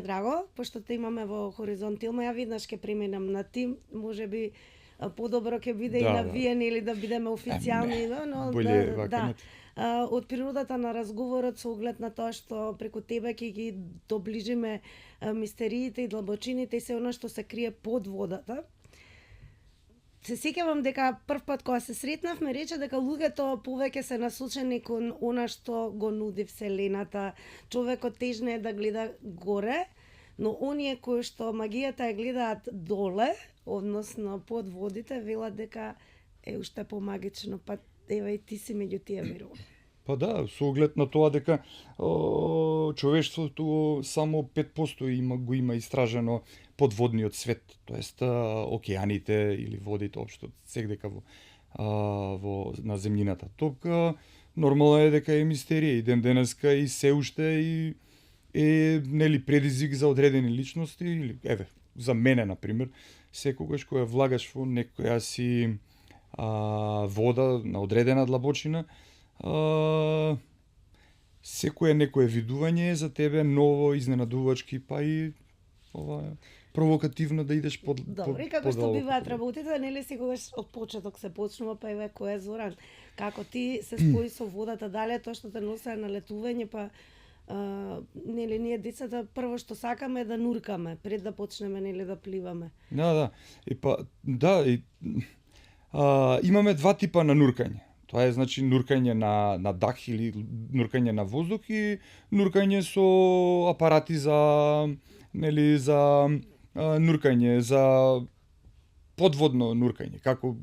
драго, пошто те имаме во Хоризонт Илма, ја виднаш ќе преминам на тим, можеби подобро ќе биде и навиен или да бидеме официјални, но боле вака. Од природата на разговорот со оглед на тоа што преку тебе ќе ги доближиме мистериите и длабочините и се она што се крие под водата. Се сеќавам дека прв пат кога се сретнавме рече дека луѓето повеќе се насочени кон она што го нуди вселената. Човекот тежне да гледа горе, но оние кои што магијата ја гледаат доле, односно под водите, велат дека е уште помагично, па еве и ти си меѓу тие, верувам. Па да, со оглед на тоа дека човештвото само 5% го има истражено подводниот свет, тоест океаните или водите општо секдека на земјината. Топка нормално е дека е мистерија и ден денеска и се уште е нели предизвик за одредени личности или еве за мене на пример, секогаш кога влагаш во некоја си вода на одредена длабочина, секое некое видување е за тебе ново, изненадувачки, па и провокативно да идеш под Добро, и како што биваат работите, нели секогаш од почеток се почнува, па еве кој е Зоран, како ти се спои со водата, дали тоа што те носи на летување, па нели ние децата прво што сакаме е да нуркаме пред да почнеме нели да пливаме. Да. И па имаме два типа на нуркање. Тоа е значи нуркање на дах или нуркање на воздух и нуркање со апарати за нуркање, за подводно нуркање, како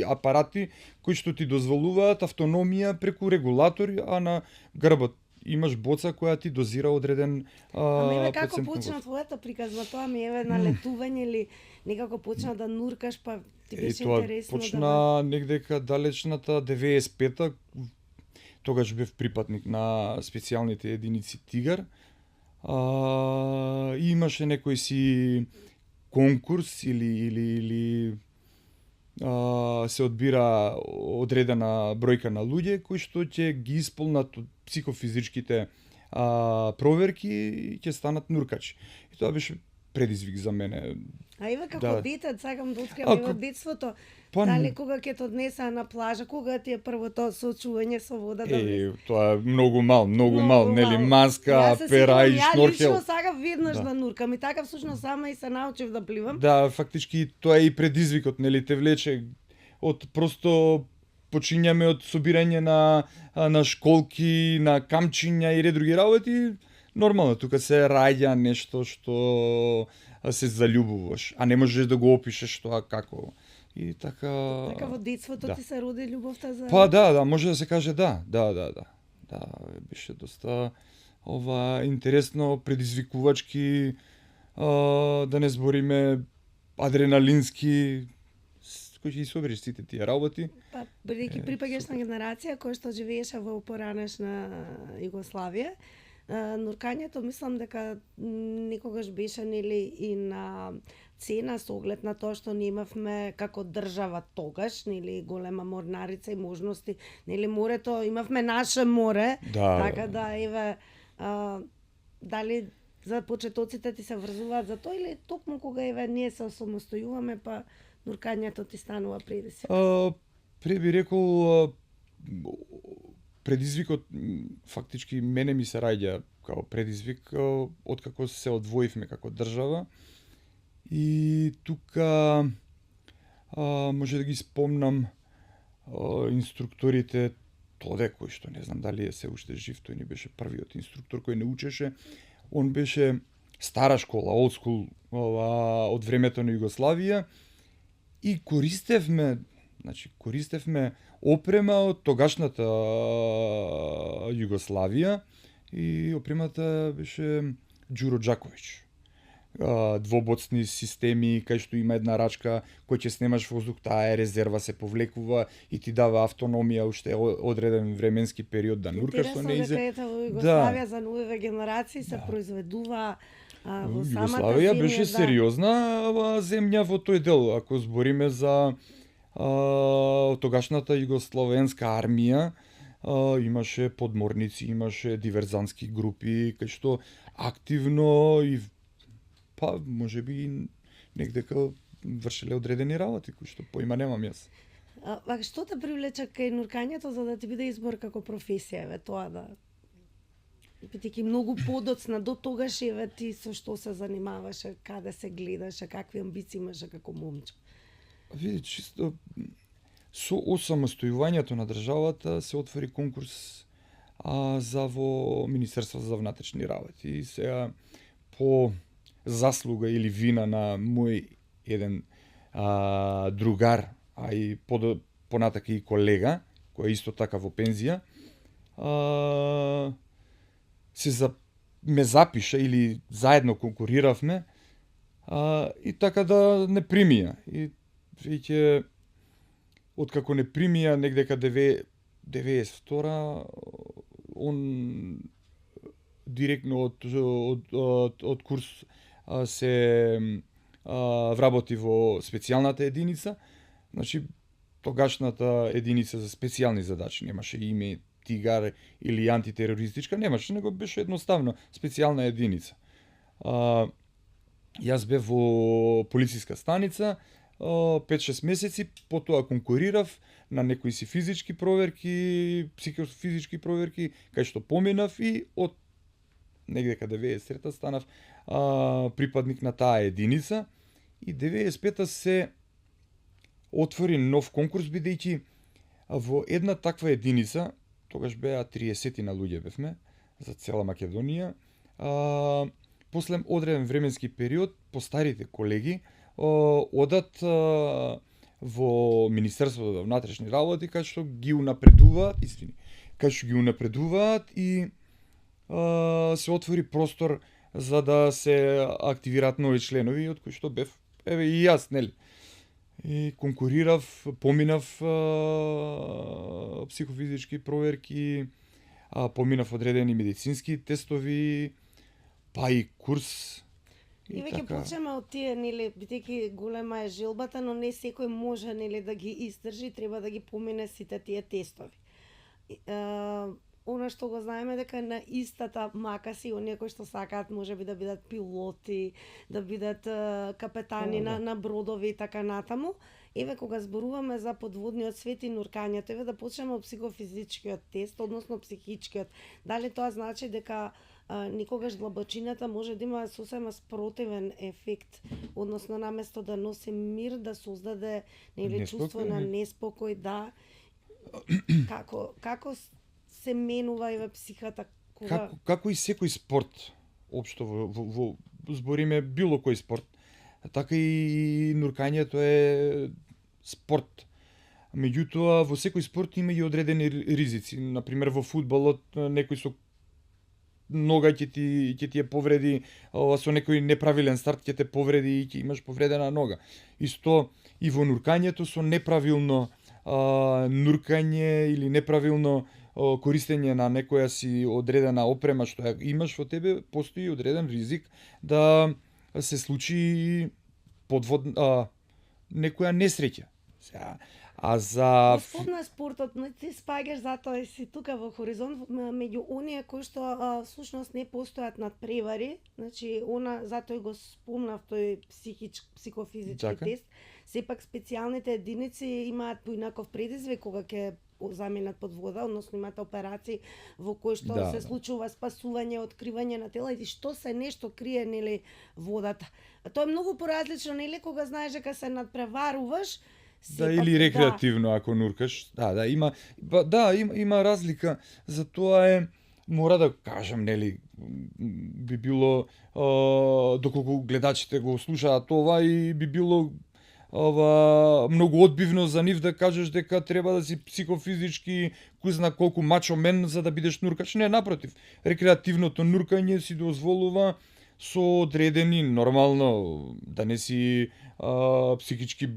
апарати кои што ти дозволуваат автономија преку регулатори, а на грбот имаш боца која ти дозира одреден Ама еве како почна твојата приказна, тоа ми еве на летување или некако почна да нуркаш, па ти беше интересно почна негдека далечната 95-та, тогаш бев припадник на специјалните единици Тигар. И имаше некој си конкурс или се одбира одредена бројка на луѓе кои што ќе ги исполнат психофизичките проверки и ќе станат нуркачи. И тоа беше предизвик за мене. А еве како дете, сакам да откриам еве детството, дали кога ќе те однесаа на плажа, кога ти е првото соочување со водата? Тоа е многу мал, нели маска, пера и шнорхел. Ја лично сакав веднаш да нуркам и така всушност сама и се научив да пливам. Да, фактички тоа е и предизвикот, нели те влече од просто почињаме од собирање на школки, на камчиња и ред други работи. Нормално, тука се раѓа нешто што се заљубуваш, а не можеш да го опишеш тоа како. И така во детството ти се роди љубовта за... Па да, може да се каже да. Беше доста интересно, предизвикувачки, да не збориме адреналински, кои ќе собереш сите тие работи. Па, бидејќи припаѓаш на генерација која што живееше во поранешна Југославија, нуркањето мислам дека никогаш беше нели и на цена со оглед на тоа што ние имавме како држава тогаш, нели голема морнарица и можности, нели морето, имавме наше море, така да еве дали за почетоците ти се врзуваат за тоа или токму кога еве ние се осамостојуваме па нуркањето ти станува предизвик? Пред би рекол предизвикот фактички мене ми се раѓа како предизвик откако се одвоивме како држава и тука може да ги спомнам инструкторите Тоде кој што не знам дали е се уште жив, тој ни беше првиот инструктор кој не учеше. Он беше стара школа, old school од времето на Југославија и користевме опрема од тогашната Југославија и опремата беше Ѓуро Џаковиќ. Двобоцни системи, кај што има една рачка кој ќе снемаш воздух, таа е резерва, се повлекува и ти дава автономија уште одреден временски период да нуркаш со неизе. Интересно дека во Југославија за новите генерации се произведува во самата земја. Југославија беше сериозна земја во тој дел, ако збориме за тогашната југословенска армија, имаше подморници, имаше диверзантски групи, кај што активно и Па, можеби негдека вршеле одредени работи, кои што поима немам јас. Што те привлече кај нуркањето за да ти биде избор како професија, тоа да бидејќи многу подоцна до тогаш ти со што се занимаваше, каде се гледаше, какви амбиции имаше како момче? Види, чисто со осамостојувањето на државата се отвори конкурс за во Министерство за внатрешни работи. И сега по заслуга или вина на мој еден другар, и понатака и колега, кој е исто така во пензија, ме запиша или заедно конкуриравме, и така да не примија. И веќе откако не примија негдека 92 он директно од курс се вработи во специјалната единица. Значи, тогашната единица за специјални задачи, немаше име Тигар или антитерористичка, немаше, него беше едноставно специјална единица. Јас бев во полициска станица 5-6 месеци, потоа конкурирав на некои си физички проверки, психофизички проверки, кај што поминав и од негдека 93-та станав припадник на таа единица и 95-та се отвори нов конкурс, бидејќи во една таква единица, тогаш беа 30 на луѓе бевме за цела Македонија, после одреден временски период, постарите колеги одат во Министерството за внатрешни работи, кај што ги унапредуваат, и се отвори простор за да се активираат нови членови, од кои што бев и јас, нели. И конкурирав, поминав психофизички проверки, поминав одредени медицински тестови, па и курс. И веќе почнеме од тие, нели, бидејќи голема е желбата, но не секој може, нели, да ги издржи, треба да ги помине сите тие тестови. Она што го знаеме дека на истата мака си оние кои што сакаат можеби да бидат пилоти, да бидат капетани на бродови и така натаму. Еве кога зборуваме за подводниот свет и нуркањето, еве да почнеме од психофизичкиот тест, односно психичкиот. Дали тоа значи дека никогаш длабочината може да има сосема спротивен ефект, односно наместо да носи мир, да создаде нели чувство на неспокој, да. Како се менува еве психата кога како и секој спорт, општо во збориме било кој спорт, така и нуркањето е спорт. Меѓутоа во секој спорт има и одредени ризици. Например во фудбалот некој со нога ќе ти ја повреди, со некој неправилен старт ќе те повреди и ќе имаш повредена нога. Исто и во нуркањето со неправилно нуркање или неправилно користење на некоја си одредена опрема што ја имаш во тебе, постои одреден ризик да се случи некоја несреќа. За спорт на спортот, ти спаѓаш затоа и си тука во Хоризонт меѓу оние кои што всушност не постојат надпревари, значи затоа и го спомнав тој психофизички тест. Сепак специјалните единици имаат поинаков предизвик кога ќе заминат под вода, односно имате операции во кои што се случува спасување, откривање на тела и што се нешто крие, нели, водата. Тоа е многу поразлично, нели, кога знаеш дека се надпреваруваш. Или рекреативно ако нуркаш. Има разлика. Затоа мора да кажам, нели, би било доколку гледачите го слушаат ова и би било многу одбивно за нив да кажеш дека треба да си психофизички кој зна колку мачо мен за да бидеш нуркач. Не, напротив. Рекреативното нуркање си дозволува со одредени, нормално, да не си психички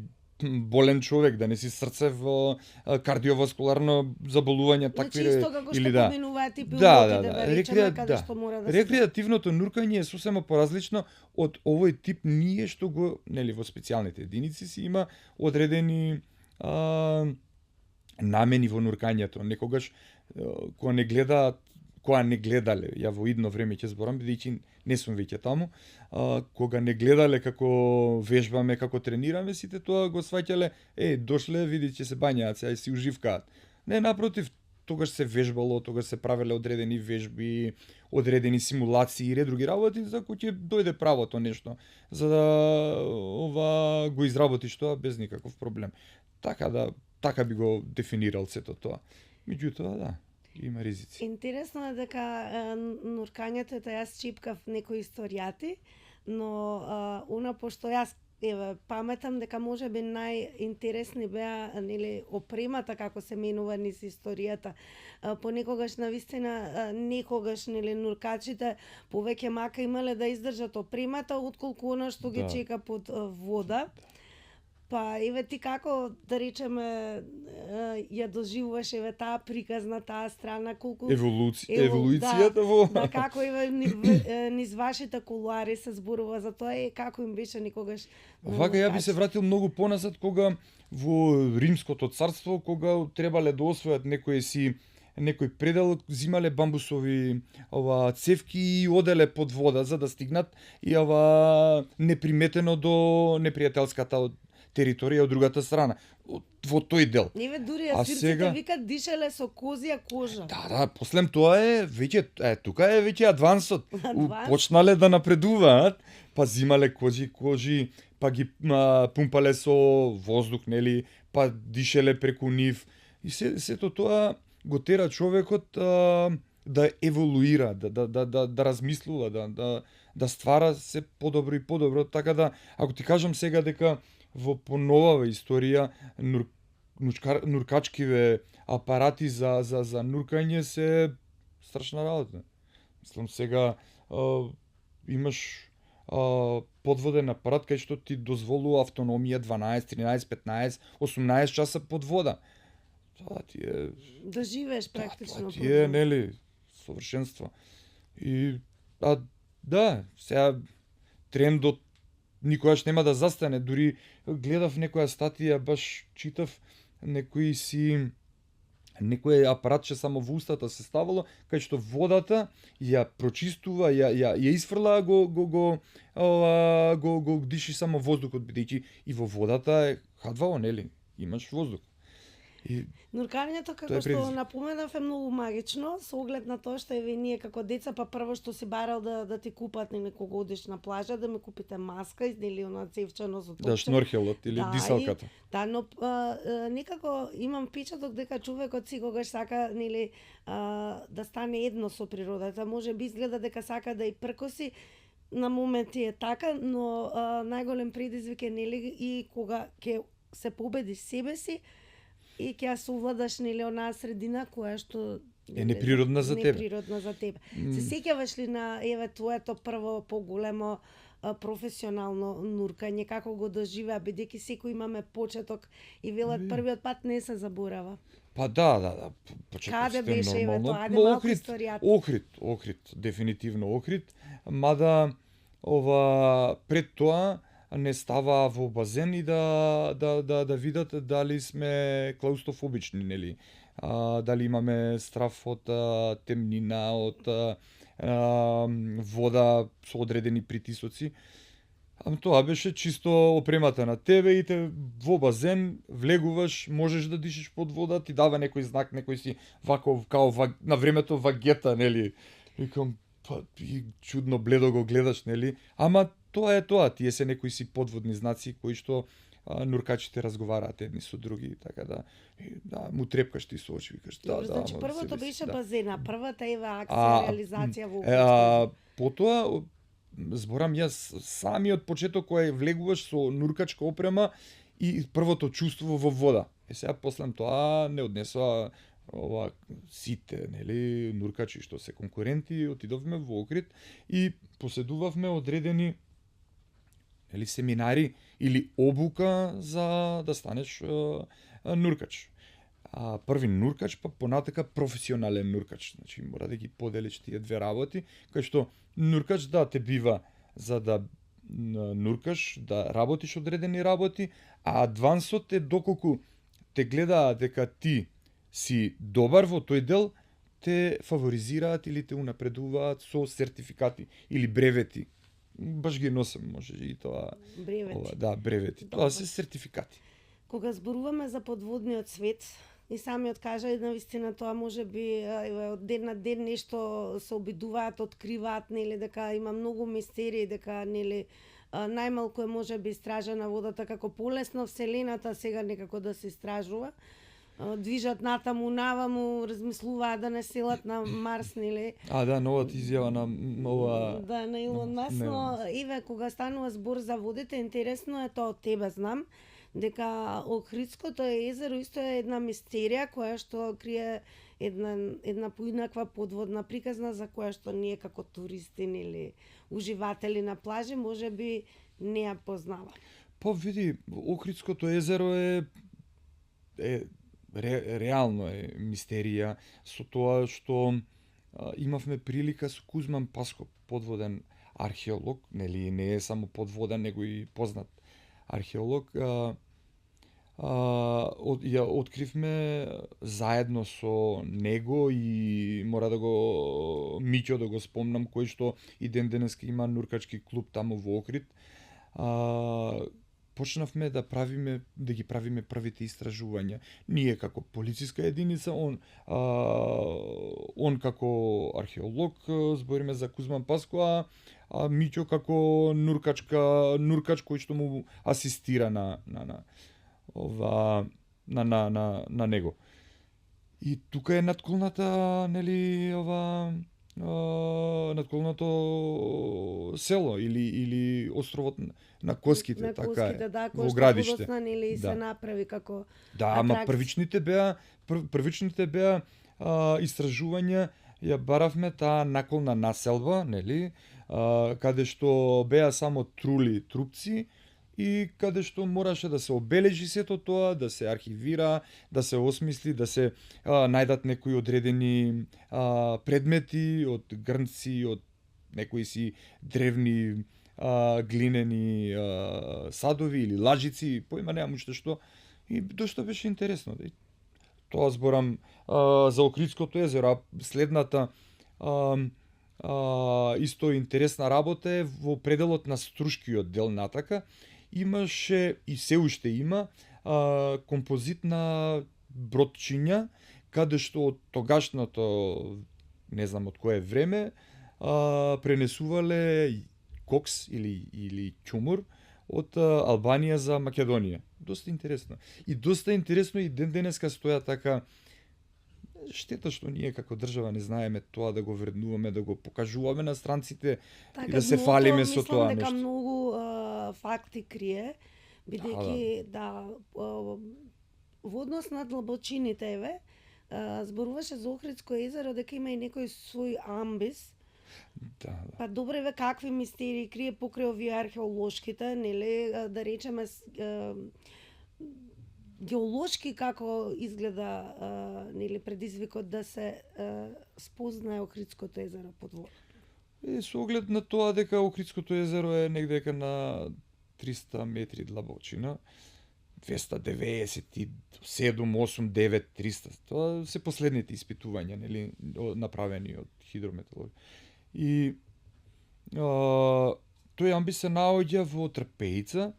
болен човек, да не си срцево, кардиоваскуларно заболување, такви или рекреативното нуркање е сосема поразлично од овој тип ние што го, нели, во специјалните единици си има одредени намени во нуркањето. Некогаш кога не гледаат кога не гледале, ја во идно време ќе зборам, бидејќи не сум веќе таму, кога не гледале како вежбаме, како тренираме, сите тоа го сваќале, дошле, види ќе се бањаат, сега си уживкаат. Не, напротив, тогаш се вежбало, тогаш се правеле одредени вежби, одредени симулации и ред други работи, за кои ќе дојде правото нешто, за да го изработиш тоа без никаков проблем. Така би го дефинирал сето тоа. Меѓутоа, да, има ризици. Интересно е дека нуркањето, јас чипкав некои историјати, но пошто јас паметам дека можеби најинтересни беа опремата како се менува низ историјата. Понекогаш навистина некогаш нуркачите повеќе мака имале да издржат опремата отколку она што ги чека под вода. Па ти како, да речеме, ја доживуваш таа приказна, таа страна, колку еволуцијата во како низ вашите кулуари се зборува за тоа и како им беше никогаш. Вака ја би се вратил многу поназад, кога во Римското царство, кога требале да освојат некој предел, зимале бамбусови цевки и оделе под вода за да стигнат и неприметено до непријателската територија од другата страна, во тој дел. Еве дури асирците викат дишеле со козија кожа. Да, послем тоа тука е веќе адвансот. Почнале да напредуваат, па зимале кожи, па ги пумпале со воздух, нели, па дишеле преку нив. И сето тоа го тера човекот да еволуира, да размислува, да ствара се подобро и подобро, така да, ако ти кажам сега дека во поновава историја нуркачкиве апарати за нуркање се страшна работа. Мислам сега имаш подводен апарат кај што ти дозволува автономија 12, 13, 15, 18 часа под вода. Тоа ти е да живееш практично. Тоа ти е, нели, совршенство. И да, сега трендот никогаш нема да застане. Дури гледав некоја статија, баш читав, некој апаратче само во устата се ставало, кај што водата ја прочистува, ја изфрла, го диши само воздухот, бидејќи и во водата е хадваво, нели? Имаш воздух. Нуркањето, како што напоменав, е многу магично, со оглед на тоа што ние како деца, па прво што си барал да ти купат кога одиш на плажа, да ме купите маска, или она цевчано со топче. Да, шнорхелот или дисалката. Да, но некако имам впечаток дека човекот секогаш сака да стане едно со природата. Може би изгледа дека сака да и пркоси, на моменти е така, но најголем предизвик е и кога ќе се победиш себе си, и ќе се овладаш онаа средина која што е неприродна за тебе. Се сеќаваш ли на твоето прво поголемо професионално нуркање, како го доживеа, бидејќи секој имаме почеток и велат првиот пат не се заборава. Па да. Каде беше тоа? Ајде малку историјата. Охрид, дефинитивно Охрид, мада пред тоа не става во базен и да видат дали сме клаустрофобични, нели? Дали имаме страф од темнина, од вода со одредени притисоци. Тоа беше чисто опремата на тебе и те во базен влегуваш, можеш да дишиш под вода, ти дава некој знак, некој си вако као на времето вагета, нели? Викам, па и чудно бледо го гледаш, нели? Ама тоа е тоа, тие се некои си подводни знаци кои што нуркачите разговараат едни со други, така да му трепкаш ти со очи, викаш да. Значи првото беше базена, првата акција, реализација во потоа зборам јас самиот почеток кој влегуваш со нуркачка опрема и првото чувство во вода. Сега после тоа не однесоа сите, нели, нуркачи што се конкуренти, отидовме во Охрид и поседувавме одредени семинари или обука за да станеш нуркач. Први нуркач, па понатака професионален нуркач. Значи мора да ги поделиш тие две работи, кај што нуркач те бива за да нуркаш, да работиш одредени работи, а адвансот е доколку те гледаат дека ти си добар во тој дел, те фаворизираат или те унапредуваат со сертификати или бревети. Баш ги носам, може и тоа. Бревети. Да, бревети. Тоа се сертификати. Кога зборуваме за подводниот свет, и самиот кажа, навистина тоа може би од ден на ден нешто се обидуваат, откриваат, нели, дека има многу мистерии, дека, нели, најмалку е може би истражена водата, како полесно вселената сега некако да се истражува. Движат натаму, наваму, размислуваат да не селат на Марс, нели? Да, новата изјава на ова... Да, на Илон Маск, но еве, кога станува збор за водите, интересно е тоа од тебе, знам, дека Охридското езеро исто е една мистерија која што крие една поинаква подводна приказна за која што ние како туристи или уживатели на плажи може би не ја познава. Види, Охридското езеро е реално е мистерија со тоа што имавме прилика со Кузман Паско, подводен археолог, нели не е само подводен, него и познат археолог, ја откривме заедно со него и мора да го Миќо да го спомнам, кој што и ден денеска има нуркачки клуб таму во Охрид. Почнавме да ги правиме првите истражувања. Ние како полициска единица, он како археолог, збориме за Кузман Паско, а Миќо како нуркач кој што му асистира на него. И тука е натколната, нели, натколното село или островот на Коските, на така Коските, е, да, во градиште. Или се направи како ама првичните беа истражувања, ја баравме таа наколна населба, нели, каде што беа само трупци и каде што мораше да се обележи сето тоа, да се архивира, да се осмисли, да се најдат некои одредени предмети од грнци, од некои си древни глинени садови или лажици, поима немам уште што, и дошто беше интересно. Тоа зборам за Охридското езеро, следната исто интересна работа е во пределот на Струшкиот дел натака, имаше и се уште има композит на бродчиња, каде што од тогашното, не знам од кое време, пренесувале кокс или ќумур од Албанија за Македонија. Доста интересно. И доста интересно и ден денеска стоја така. Штета што ние како држава не знаеме тоа да го вреднуваме, да го покажуваме на странците и да се фалиме со тоа нешто. Мислам дека нешто. многу факти крие, бидејќи во однос на длабочините, еве, зборуваше за Охридско езеро дека има и некој свој амбис. Да. Па добре, ве, какви мистерии крие покрај овие археолошките, нели, да речеме геолошки како изгледа нели предизвикот да се спознае Охридското езеро под вода. Со оглед на тоа дека Охридското езеро е негдека на 300 метри длабочина, 297, 8, 9, 300. Тоа се последните испитувања, нели, направени од хидрометеорологи. И тој амбис се наоѓа во Трпејица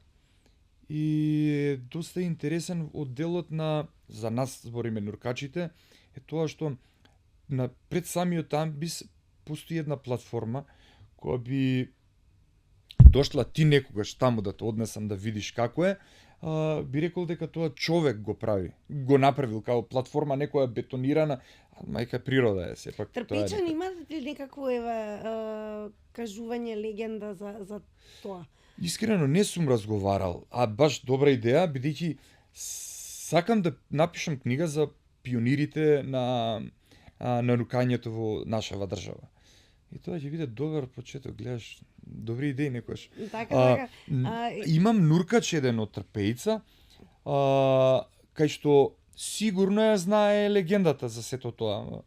и е доста интересен од делот на, за нас збориме нуркачите, е тоа што пред самиот амбис постои една платформа која би дошла ти некогаш таму да те однесам да видиш како е, би рекол дека тоа човек го направил како платформа некоја бетонирана, мајка природа е сепак. Трпејчани имат ли некакво кажување, легенда за тоа? Искрено не сум разговарал, а баш добра идеја, бидејќи сакам да напишам книга за пионирите на нуркањето во нашава држава. И тоа ќе биде добар почеток, гледаш, добри идеи некојаш. Така. Имам нуркач еден од Трпејица, кај што сигурно ја знае легендата за сето тоа.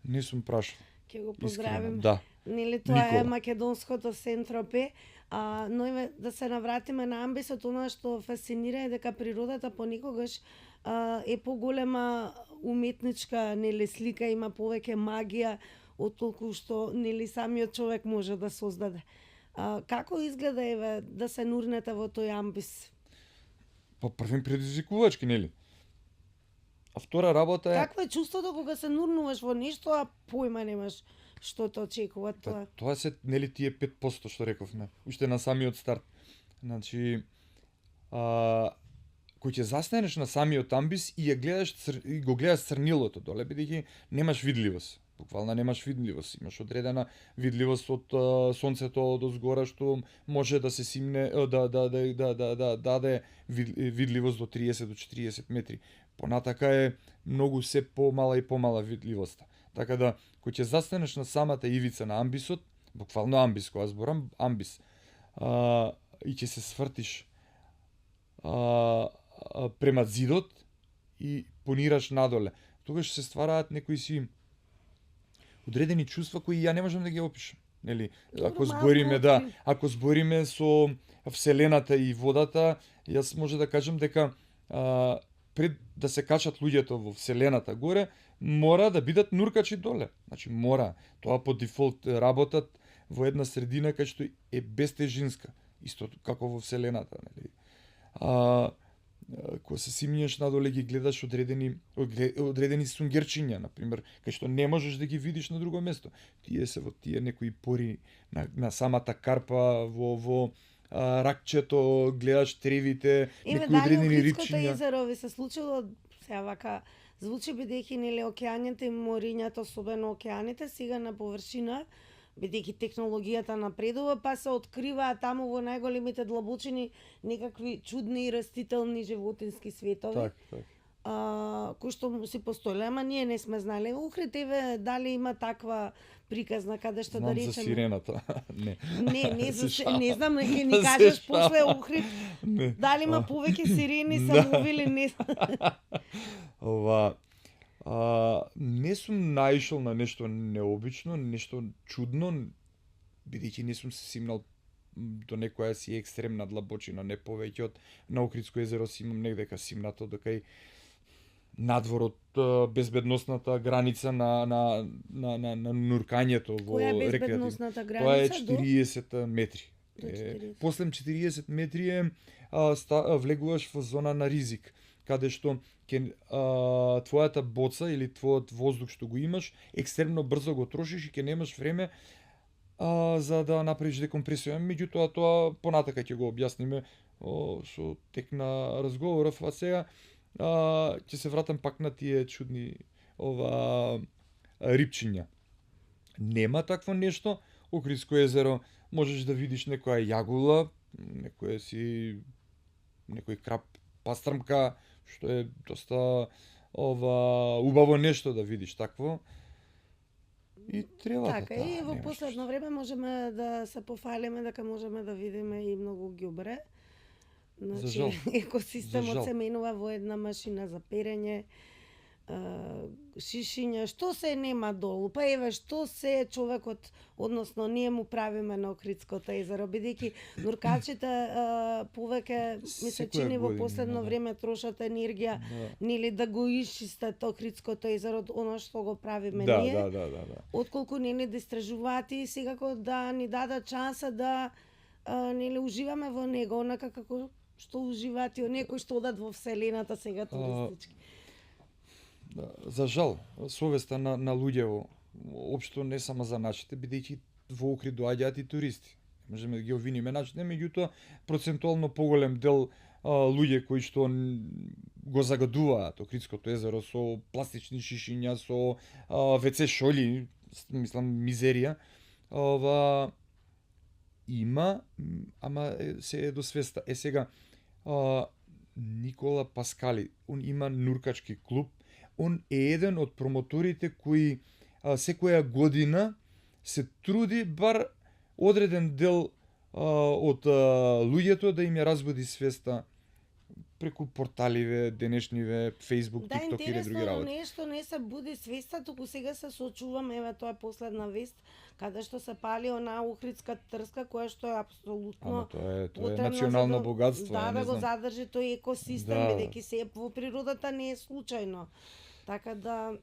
Не сум прашал. Ќе го поздравим. Да. Нели тоа е македонското Сентропе. Но еве да се навратиме на амбисот, она што фасцинира е дека природата понекогаш е поголема уметничка, нели, слика, има повеќе магија отколку што, нели, самиот човек може да создаде. Како изгледа, еве, да се нурнете во тој амбис? Па првен предизвикувачки, нели? А втора работа е... Какво е чувството кога се нурнуваш во нешто, а појма немаш што те очекува тоа? Тоа се, нели, тие 5% што рековме, уште на самиот старт. Значи, кој ќе застанеш на самиот амбис и ја гледаш и го гледаш црнилото доле, бидејќи немаш видливост. Буквално немаш видливост, имаш одредена видливост од сонцето од озгора што може да се симне да даде видливост до 30 до 40 метри. Понатака е многу се помала и помала видливоста. Така да кој ќе застанеш на самата ивица на амбисот, буквално амбис, кога зборам амбис, и ќе се свртиш према зидот и понираш надоле, тогаш се ствараат некои си одредени чувства кои ја не можам да ги опишам. Нели, ако збориме со вселената и водата, јас може да кажам дека пред да се качат луѓето во вселената горе, мора да бидат нуркачи доле. Значи мора, тоа по дефолт работат во една средина кај што е бестежинска, исто како во вселената, нели. Кога се симњаш надоле ги гледаш одредени сунгерчиња, на пример, кај што не можеш да ги видиш на друго место. Тие се во тие некои пори на самата карпа, во ракчето, гледаш тревите, некои одредени рибчиња. Еве, езеро ви се случило, сега вака звучи, бидејќи, нели, океаните и морињата, особено океаните, сега на површина, бидејќи технологијата напредува, па се откриваат таму во најголемите длабочини некакви чудни и растителни животински светови. Так. Кои што си постоеле, ама ние не сме знали. Охрид, еве, дали има таква приказна каде што да речеме... Знам за сирената. Не. Не знам, ќе ни кажеш после Охрид. Дали има повеќе сирени самови, не знам. Не сум наишол на нешто необично, нешто чудно, бидејќи не сум се симнал до некоја си екстремна длабочина, не повеќе од на Охридско езеро си имам негдека симнато, дека и надвор од безбедносната граница на нуркањето во рекреативно. Која е безбедносната граница? Тоа е 40 метри. После 40 метри влегуваш во зона на ризик, каде што твојата боца или твојот воздух што го имаш, екстремно брзо го трошиш и ќе немаш време за да направиш декомпресија. Меѓутоа, тоа понатака ќе го објасниме со тек на разговоров, а сега ќе се вратам пак на тие чудни рибчиња. Нема такво нешто. Охридско езеро можеш да видиш некоја јагула, некој крап пастрмка, што е доста убаво нешто да видиш такво. И треба така, и во последно време можеме да се пофалиме дека можеме да видиме и многу ѓубре. Значи, екосистемот се менува во една машина за перење, шишиња, што се нема долу, па еве што се човекот, односно ние му правиме на Охридското езеро, бидејќи нуркачите повеќе ми се чини во последно време трошат енергија, нели, да го исчистат Охридското езеро, оно што го правиме ние. Отколку нели да истражуваат и секако да ни дадат шанса да нели уживаме во него, онака како што уживаат и оние кои што одат во вселената сега туристички. За жал, совеста на луѓето општо не само за нашите, бидејќи во Охрид доаѓаат и туристи. Можеме да ги обвиниме нашите, меѓутоа процентуално поголем дел луѓе кои што го загадуваат Охридското езеро со пластични шишиња, со ВЦ шоли, мислам мизерија, има, ама се е до свеста. Сега Никола Паскали, он има нуркачки клуб. Он е еден од промоторите кои секоја година се труди бар одреден дел од луѓето да им ја разбуди свеста преку порталиве, денешниве, Facebook, Да, TikTok или други интересно работи. нешто не се буди свеста, туку сега се соочуваме, еве тоа е последна вест, каде што се пали онаа Охридска трска, која што е апсолутно Ама тоа е потребно национално за богатство, да, не да го знам. задржи тој екосистем, Да. бидејќи се во природата не е случајно. Така да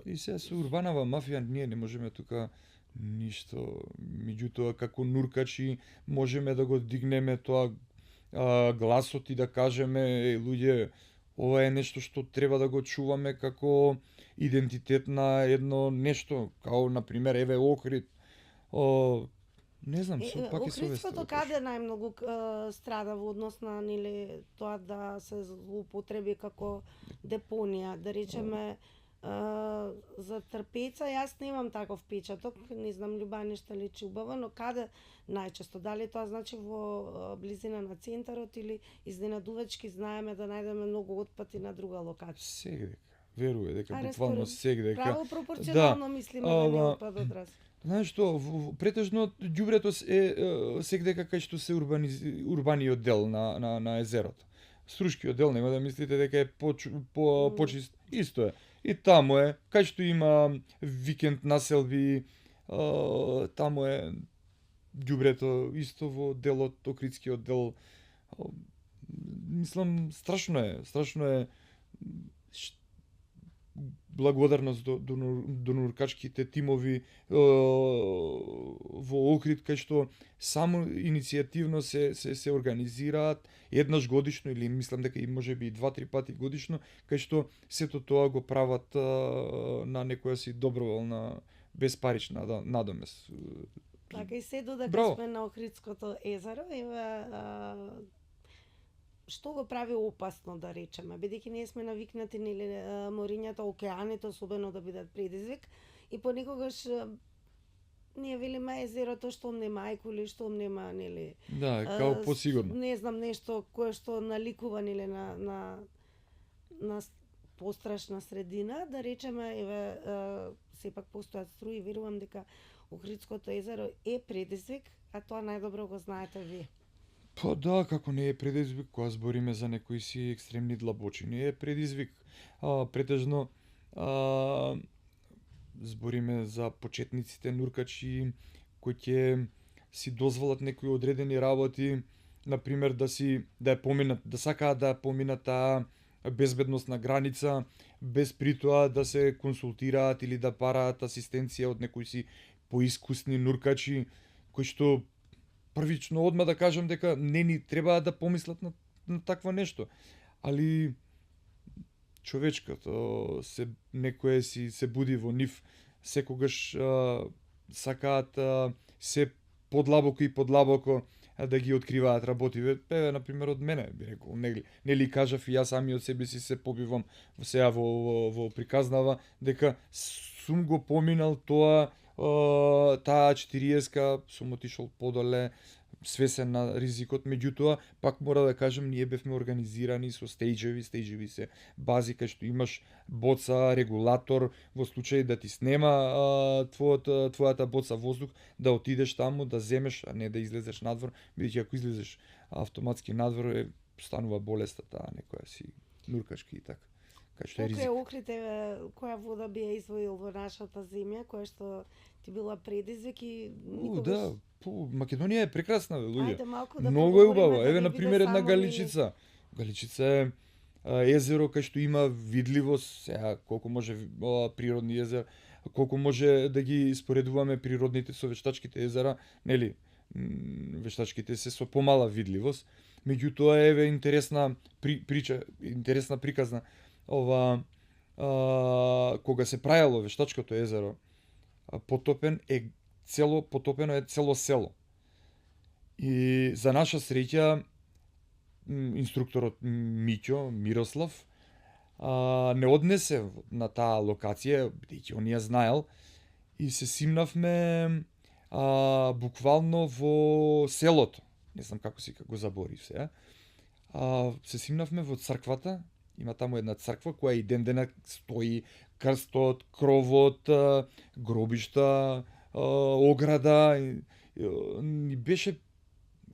И се со урбанава мафија ние не можеме тука ништо. Меѓутоа како нуркачи можеме да го дигнеме тоа гласот и да кажеме луѓе, ова е нешто што треба да го чуваме како идентитет на едно нешто, као на пример еве Охрид. Не знам, пак и со Охридското каде најмногу страда во однос на нели тоа да се злоупотреби како депонија, да речеме за трпеца, јас немам таков печаток, не знам Љубане што личи убаво, но каде најчесто, дали тоа значи во близина на центарот или изненадувачки знаеме да најдеме многу отпати на друга локација. Сегдека, веруе дека Аре, буквално сегдека. Право пропорционално мислиме да не отпад од раз. Знаеш што, претежно ѓубрето е сегдека кај што се урбаниот дел на езерото. Струшкиот дел нема да мислите дека е почист. Исто е. И таму е, кај што има викенд населби, таму е ѓубрето исто во делот, Охридскиот дел. Мислам, страшно е благодарност до нуркачките тимови во Охрид, кај што само иницијативно се организираат еднаш годишно или мислам дека и можеби и 2-3 пати годишно, кај што сето тоа го прават на некоја си доброволна безпарична надомес. Така и се додека сме на Охридското езеро, што го прави опасно, да речеме, бидејќи ние сме навикнати нели морињата, океаните особено да бидат предизвик и понекогаш ние велиме езерото штом нема ајкули, штом нема нели. Да, као посигурно. Не знам нешто кое што наликува нели на пострашна средина, да речеме еве сепак постојат струи, верувам дека Охридското езеро е предизвик, а тоа најдобро го знаете вие. Па да, како не е предизвик, кога збориме за некои си екстремни длабочини, е предизвик. Претежно збориме за почетниците нуркачи кои ќе си дозволат некои одредени работи, на пример да ја поминат, да сакаат да поминат таа безбедносна граница, без при тоа да се консултираат или да параат асистенција од некои си поискусни нуркачи кои што првично одма да кажам дека не ни треба да помислат на такво нешто. Али човечкото некое си се буди во нив, секогаш сакаат се подлабоко да ги откриваат работиве. На пример од мене би рекол, нели кажав и јас сами од себе си се побивам сега во приказнава дека сум го поминал тоа, таа 40-ка, сум отишол подоле, свесен на ризикот, меѓутоа пак мора да кажам ние бевме организирани со стејџеви се бази кај што имаш боца, регулатор, во случај да ти снема твојата боца воздух, да отидеш таму, да земеш, а не да излезеш надвор, бидејќи ако излезеш автоматски надвор станува болеста таа некоја си нуркачки и така. Кај што е ризик. Охрид, која вода би ја извоил во нашата земја, која што ти била предизвик и никогаш... Да, Македонија е прекрасна, луѓе. Ајде малку да многу е убава. да Еве не на пример биде една само Галичица. Галичица е езеро кај што има видливост, сега колку може природни езера, колку може да ги споредуваме природните со вештачките езера, нели? Вештачките се со помала видливост, меѓутоа еве интересна прича, интересна приказна. Кога се прајало вештачкото езеро, потопено е цело село. И за наша среќа инструкторот Мирослав не однесе на таа локација, бидејќи он ја знаел, и се симнавме буквално во селото. Не знам како си го заборив се. Се симнавме во црквата. Има таму една црква која и ден денак стои, крстот, кровот, гробишта, ограда. Ни беше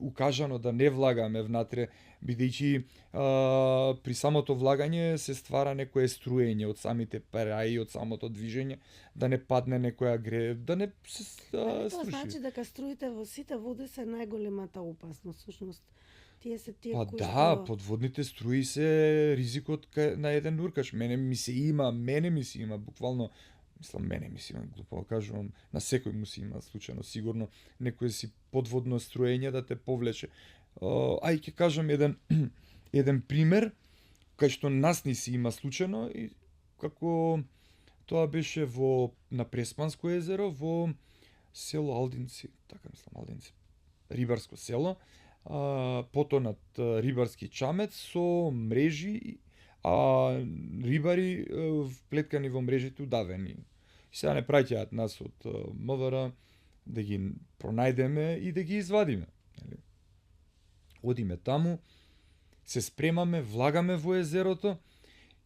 укажано да не влагаме внатре, бидејќи при самото влагање се ствара некое струење од самите пераи, од самото движење, да не падне некоја да не се Тоа сруши. значи дека струите во сите води се најголемата опасност, всушност. Тие се тие Па кои да, што... подводните струи се ризикот на еден нуркач. Мене ми се има, буквално, мислам, мене ми се има, глупо кажувам, на секој му се има случајно, сигурно, некој си подводно струење да те повлече. Ќе кажам еден пример, кај што нас ни си има случајно, и како тоа беше на Преспанско езеро, во село Алдинци, така мислам, Алдинци, рибарско село, потонат рибарски чамец со мрежи, рибари вплеткани во мрежите удавени. И сега не праќаат нас од МВР да ги пронајдеме и да ги извадиме. Одиме таму, се спремаме, влагаме во езерото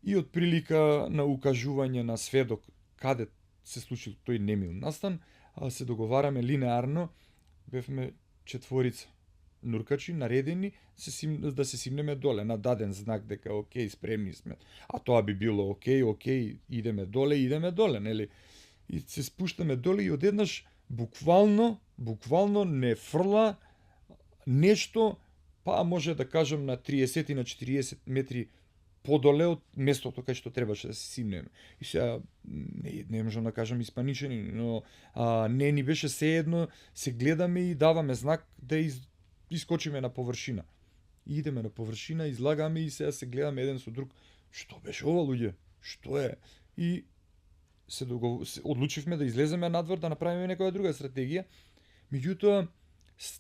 и од прилика на укажување на сведок каде се случил тој немил настан, се договараме линеарно, бевме 4 нуркачи наредени да се симнеме доле на даден знак дека окей, спремни сме. А тоа би било окей, идеме доле, нели? И се спуштаме доле и одеднаш буквално не фрла нешто, па може да кажам на 30 и на 40 метри подоле од местото кај што требаше да се симнеме. И сега не можам да кажам испаничени, но не ни беше сеедно, се гледаме и даваме знак да искочиме на површина. И идеме на површина, излагаме и сега се гледаме еден со друг. Што беше ова, луѓе? Што е? И се одлучивме да излеземе надвор, да направиме некоја друга стратегија. Меѓутоа,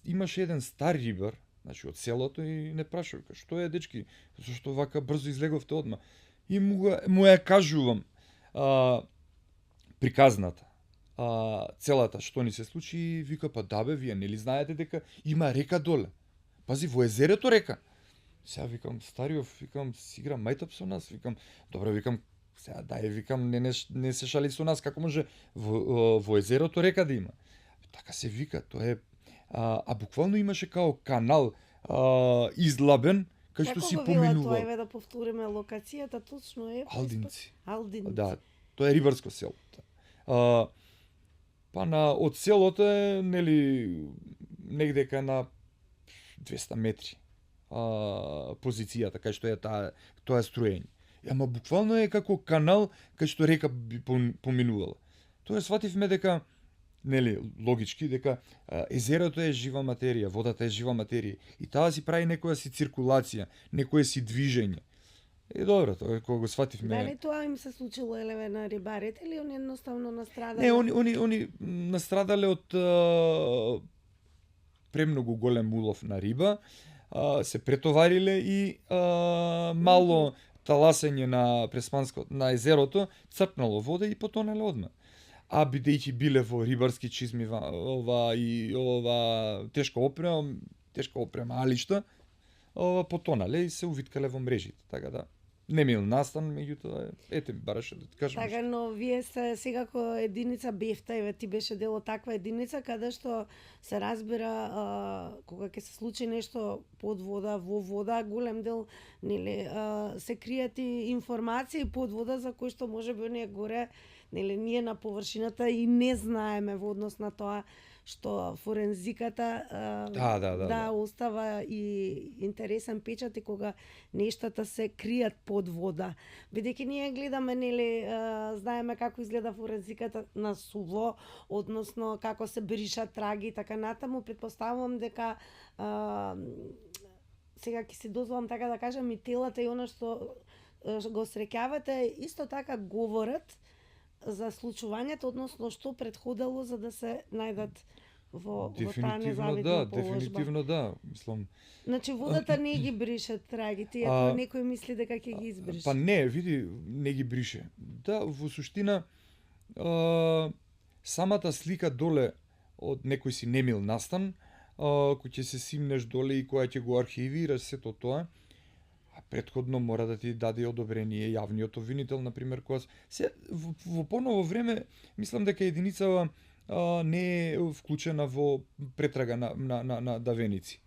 имаше еден стар рибар, значи од селото, и не прашува, што е, дечки, зашто вака брзо излеговте одма. И му ја кажувам приказната. Целата што ни се случи, и вика, па да бе, вие нели знаете дека има река доле. Пази, во езерото река. Сега викам, Стариов, викам, си игра мајтап со нас, викам, добро, викам, сега дај, викам, не се шали со нас, како може во езерото река да има. Така се вика, тоа е, буквално имаше као канал излабен, кај што си поминувал. Како да повториме локацијата, точно е... Алдинци. Алдинци. Да, тоа е рибарско село. Па од селото е, нели, негдека на 200 метри позицијата, кај што е тоа струење. Ама буквално е како канал кај што река би поминувала. Тоа свативме дека, нели, логички, дека езерото е жива материја, водата е жива материја и таа си прави некоја си циркулација, некое си движење. И добро, тоа кога го свативме. Дали тоа им се случило елеве на рибарите или они едноставно настрадале? Не, они настрадале од премногу голем улов на риба, се претовариле и мало таласење на Преспанско, на езерото, црпнало вода и потонале одма. А бидејќи биле во рибарски чизми ова тешка опрема, алишта, потонале и се увиткале во мрежите, така да. Немил настан, меѓутоа, ете, бараше да ти кажам. Така, но вие сте секако единица бевта, еве ти беше дел од таква единица, каде што се разбира, кога ќе се случи нешто под вода, во вода, голем дел, нели, се кријат и информации под вода за кои што можеби ние горе, нели, ние на површината и не знаеме во однос на тоа што форензиката да остава и интересен печат и кога нештата се кријат под вода. Бидејќи ние гледаме, нели, знаеме како изгледа форензиката на суво, односно како се бришат траги и така натаму, претпоставувам дека сега ќе си дозволам така да кажам и телата и она што го среќавате исто така говорат за случувањето, односно што предходело за да се најдат во таа незавидна положба. Дефинитивно да, мислам. Значи водата не ги брише трагите, ето некој мисли дека ќе ги избрише. Па не, види, не ги брише. Да, во суштина самата слика доле од некој си немил настан, кој ќе се симнеш доле и која ќе го архивираш сето тоа, претходно мора да ти даде одобрение јавниот обвинител, например, кога се во поново време, мислам дека единицава не е вклучена во претрага на давеници.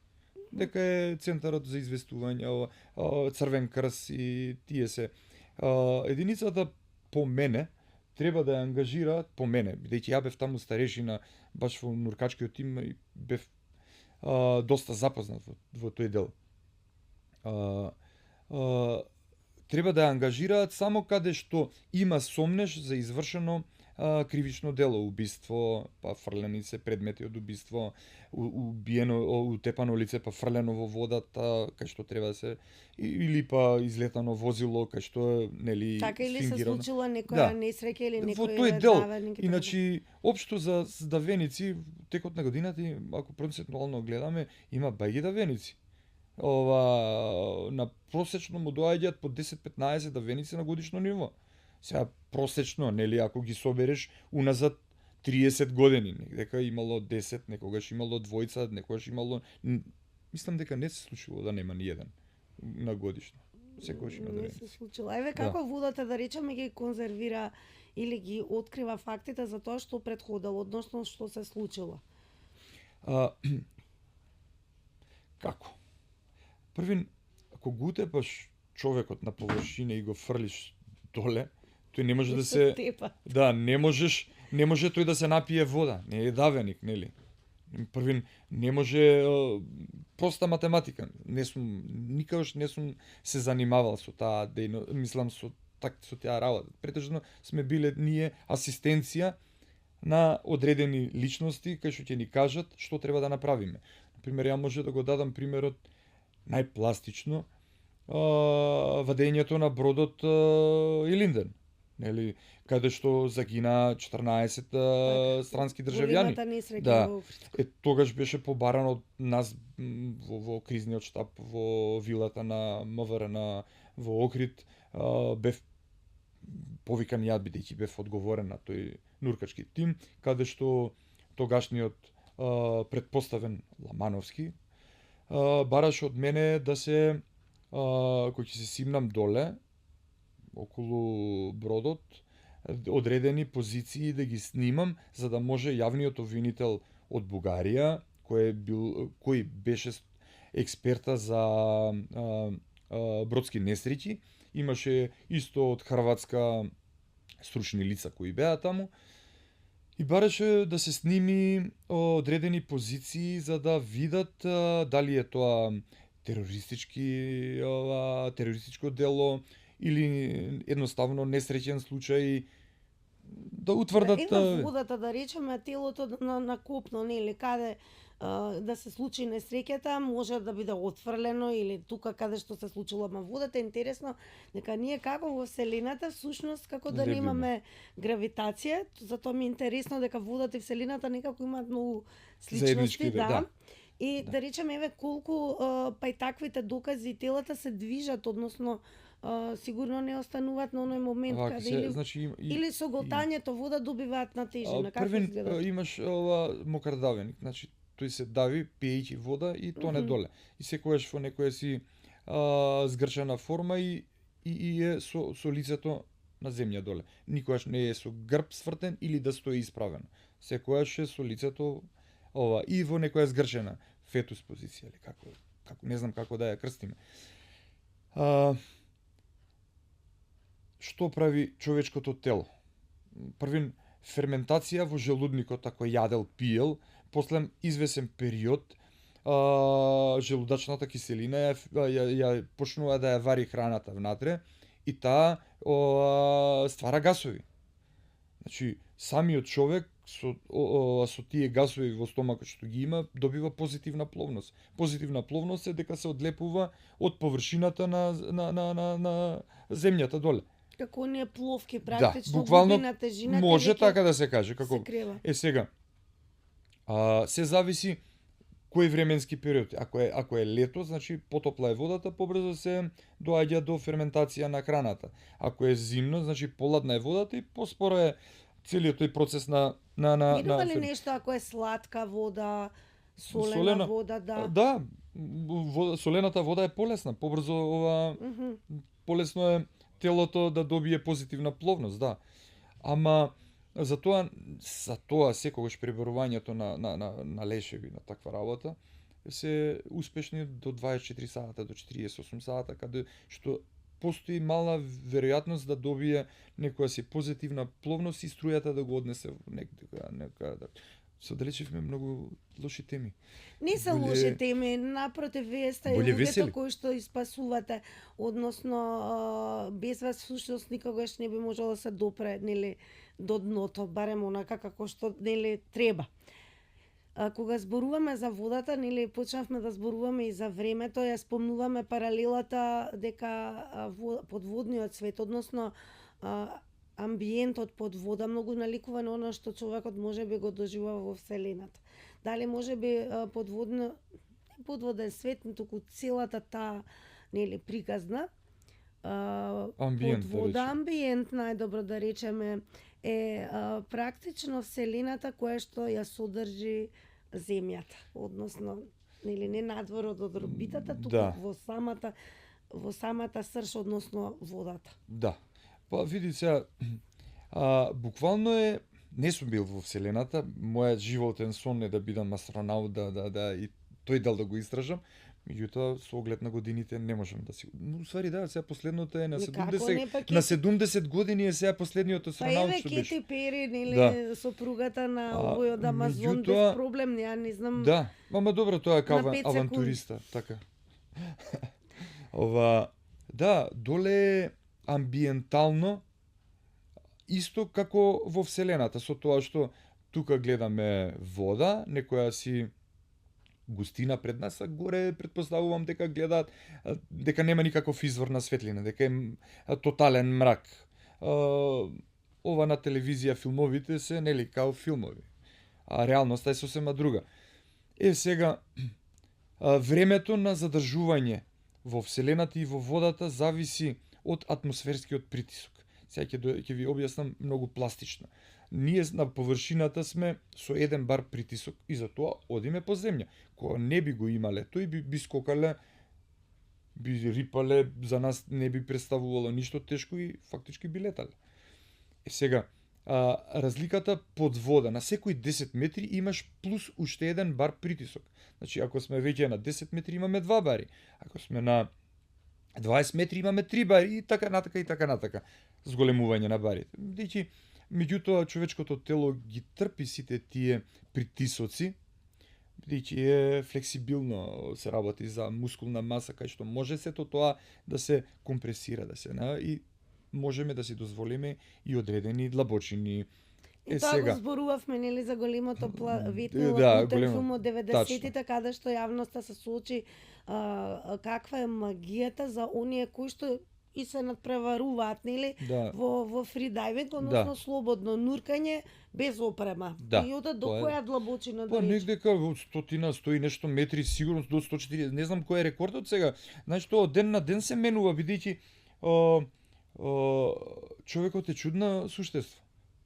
дека е центарот за известување, Црвен крст и тие се. Единицата по мене треба да ја ангажираат, по мене, бидејќи ја бев таму старешина баш во нуркачкиот тим и бев доста запознат во тој дел. Треба да ја ангажираат само каде што има сомнеш за извршено кривично дело, убиство, па фрлени се предмети од убиство, убиено, утепано лице, па фрлено во водата, кај што треба да се, или па излетано возило, кај што е, нели, Така или се фингирано. случила некоја несреќа или Во некој тој дел, давање, иначе, општо за давеници, текот на годината, ако процентуално гледаме, има бајги давеници. На просечно му доаѓаат по 10-15 давеници на годишно ниво. Сега просечно, нели, ако ги собереш уназад 30 години, дека имало 10, некогаш имало двојца, некогаш имало, мислам дека не се случило да нема ни еден на годишно. Секогаш има не давеници. се случило. Еве како водата, да речеме, ги конзервира или ги открива фактите за тоа што претходело, односно што се случило. Како? Првин, ако го утепаш човекот на површина и го фрлиш доле, тој не може да се да, не може тој да се напие вода, не е давеник, нели? Првин, не може проста математика. Никогаш не сум се занимавал со таа мислам со таа работа. Претежно сме биле ние асистенција на одредени личности кои што ќе ни кажат што треба да направиме. Например, ја може да го дадам примерот најпластично, вадењето на бродот Илинден, нели, каде што загина 14 странски државјани. Да, тогаш беше побарано од нас во кризниот штаб во вилата на МВР во Охрид, бев повикан ја, бидејќи бев одговорен на тој нуркачки тим, каде што тогашниот предпоставен Ламановски бараше од мене да се кој ќе се симнам доле околу бродот, одредени позиции да ги снимам за да може јавниот обвинител од Бугарија, кој беше експерта за бродски несреќи, имаше исто од Хрватска стручни лица кои беа таму, и бараше да се сними одредени позиции за да видат дали е тоа терористичко дело или едноставно несреќен случај, да утврдат во водата, да речеме, телото на копно, нели, каде да се случи несреќата, може да биде отфрлено или тука каде што се случило, ама водата е интересно дека ние како во вселената всушност како да немаме гравитација, затоа ми е интересно дека водата и вселената некако имаат многу сличности, да. И да речеме, еве колку па и таквите докази телата се движат, односно сигурно не остануваат на оној момент каде или со голтањето вода добиваат на тежина. Како изгледа? Првен имаш мокар давеник, значи тој се дави пиејќи вода и тоне доле. И секогаш во некоја си згрчена форма и е со лицето на земја доле. Никогаш не е со грб свртен или да стои исправено. Секогаш е со лицето и во некоја згрчена фетус позиција или како не знам како да ја крстиме. Што прави човечкото тело? Првин, ферментација во желудникот, ако јадел, пиел, после извесен период, желудачната киселина ја почнува да ја вари храната внатре и таа ствара гасови. Значи, самиот човек со тие гасови во стомакот што ги има, добива позитивна пловност. Позитивна пловност е дека се одлепува од површината на земјата доле. Како оние пловки практично, буквално на тежината, може така да се каже, како се сега. Се зависи кој временски период. Ако е лето, значи потопла е водата, побрзо се доаѓа до ферментација на храната. Ако е зимно, значи поладна е водата и поспоро е целиот тој процес на Видува ли нешто ако е сладка вода, солена вода, да? Да, солената вода е полесна, побрзо полесно е телото да добие позитивна пловност, да. Ама за тоа секогаш пребарувањето на лешеви на таква работа се успешни до 24 сата, до 48 сата, каде што постои мала веројатност да добие некоја си позитивна пловност и струјата да го однесе некаде. Се оддалечивме многу лоши теми. Не се лоши теми, напротив, вие сте луѓето кои што испасувате, односно без вас всушност никогаш не би можело да се допре, нели, до дното, барем онака како што, нели, треба. Кога зборуваме за водата, нели, почнавме да зборуваме и за времето, ја спомнуваме паралелата дека подводниот свет, односно амбиентот под вода многу наликува на оно што човекот можеби го доживува во вселената. Дали можеби подводен свет, туку целата таа, нели, приказна амбиент, под вода, амбиент, најдобро да речеме, е практично вселената која што ја содржи земјата, односно, нели, не надвор од орбитата, туку во самата срж, односно водата. Да. Па види се, буквално е, не сум бил во вселената, мојот животен сон е да бидам астронаут, да и тој дел да го истражам, меѓутоа со оглед на годините не можам да си. Но ствари да, сега последното е на 70 години е сега последниот астронаут што беше. Па еве Кети Пери, нели, сопругата на овој од Амазон, без проблем, ја не знам. Да, ама добро, тоа е како авантуриста, така. Да, доле амбиентално исто како во вселената, со тоа што тука гледаме вода, некоја си густина пред нас, а горе претпоставувам дека гледаат дека нема никаков извор на светлина, дека е тотален мрак. Ова на телевизија филмовите се, нели, као филмови. А реалноста е сосема друга. Сега времето на задржување во вселената и во водата зависи од атмосферскиот притисок. Сега ќе ви објаснам многу пластично. Ние на површината сме со 1 бар притисок и затоа одиме по земја. Кога не би го имале тој, би скокале, би рипале, за нас не би представувало ништо тешко и фактички би летале. Сега, разликата под вода, на секои 10 метри имаш плюс уште 1 бар притисок. Значи, ако сме веќе на 10 метри имаме 2 бари. Ако сме на 20 метри имаме 3 бари и така натака, зголемување на барите. Значи, меѓутоа човечкото тело ги трпи сите тие притисоци, бидејќи е флексибилно, се работи за мускулна маса кај што може сето тоа да се компресира, и можеме да си дозволиме и одредени длабочини. И тоа го зборувавме, нели, за големото ветно култен филм од 90-тите, каде што јавноста се соочи каква е магијата за оние кои што и се надпреваруваат, нели, во фридайвинг, односно слободно нуркање без опрема. И одат до која длабочина да рече? Па некдека од 100 нешто метри, сигурно до 140, не знам кој е рекордот сега. Значи тоа од ден на ден се менува, бидејќи човекот е чудна суштество.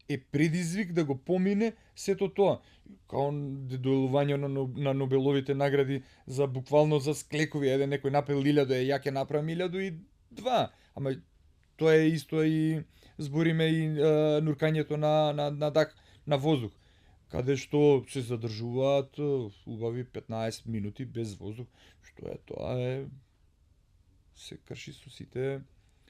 Е предизвик да го помине сето тоа. Као доделување на Нобеловите награди за буквално за склекови, еден некој напел 1000, ја ќе направам 1002. Ама тоа е исто и збориме и нуркањето на дак, на воздух, каде што се задржуваат убави 15 минути без воздух, што е тоа се крши со сите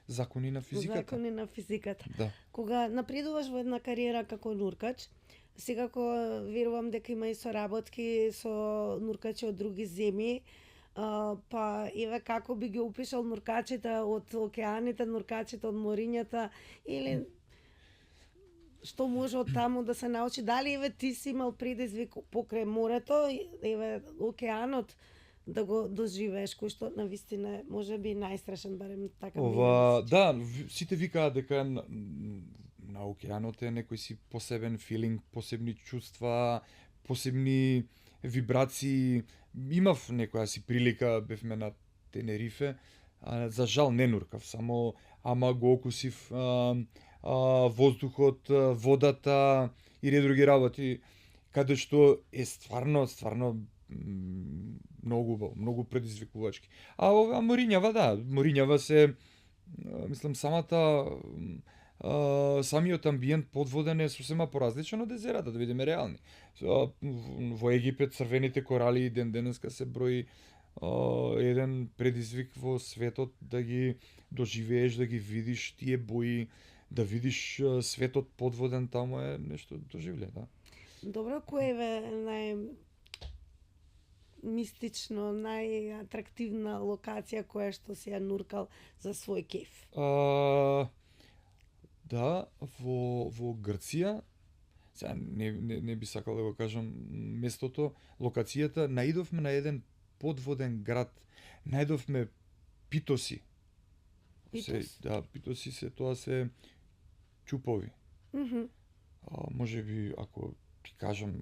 закони на физиката. Да. Кога напредуваш во една кариера како нуркач, секако верувам дека има и соработки со нуркачи од други земји. Па еве како би ги опишал нуркачите од океаните, нуркачите од морињата, или што може од таму да се научи? Дали еве ти си имал предизвик покрај морето, еве океанот, да го доживееш, кој што навистина може би најстрашен, барем така ми да, сите викаат дека на океанот е некој си посебен филинг, посебни чувства, посебни вибрации. Имав некоја си прилика, бевме на Тенерифе, за жал не нуркав, само ама го окусив воздухот, водата и ред други работи, каде што е стварно многу убаво, многу предизвикувачки. А морињава, да, морињава се, мислам, самата самиот амбиент подводен е сосема поразличен од езерата, да бидеме реални. Во Египет црвените корали и ден денеска се брои еден предизвик во светот да ги доживееш, да ги видиш тие бои, да видиш светот подводен таму е нешто доживле, да. Добро, кој е мистично, најатрактивна локација која што си ја нуркал за свој кеф? Да, во Грција, сега не би сакал да го кажам местото, локацијата, наидовме на еден подводен град, наидовме Питоси. Питоси се, тоа се чупови. Може би, ако ти кажам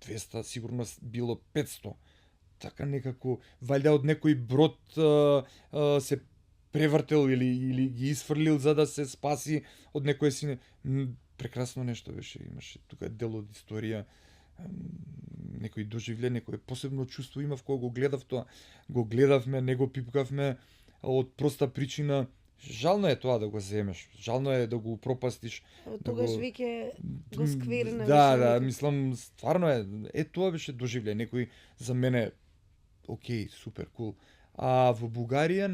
200, сигурно било 500. Така некако, валјда од некој брод се превртел или ги исфрлил за да се спаси од некој си. Прекрасно нешто беше, имаше тука дел од историја, некој доживле, некој посебно чувство имав кога го гледав тоа. Го гледавме, не го пипкавме од проста причина. Жално е тоа да го земеш, жално е да го пропастиш. Тогаш веќе го скверна. Да, мислам, стварно е тоа беше доживле, некој за мене, окей, супер, кул. А во Бугарија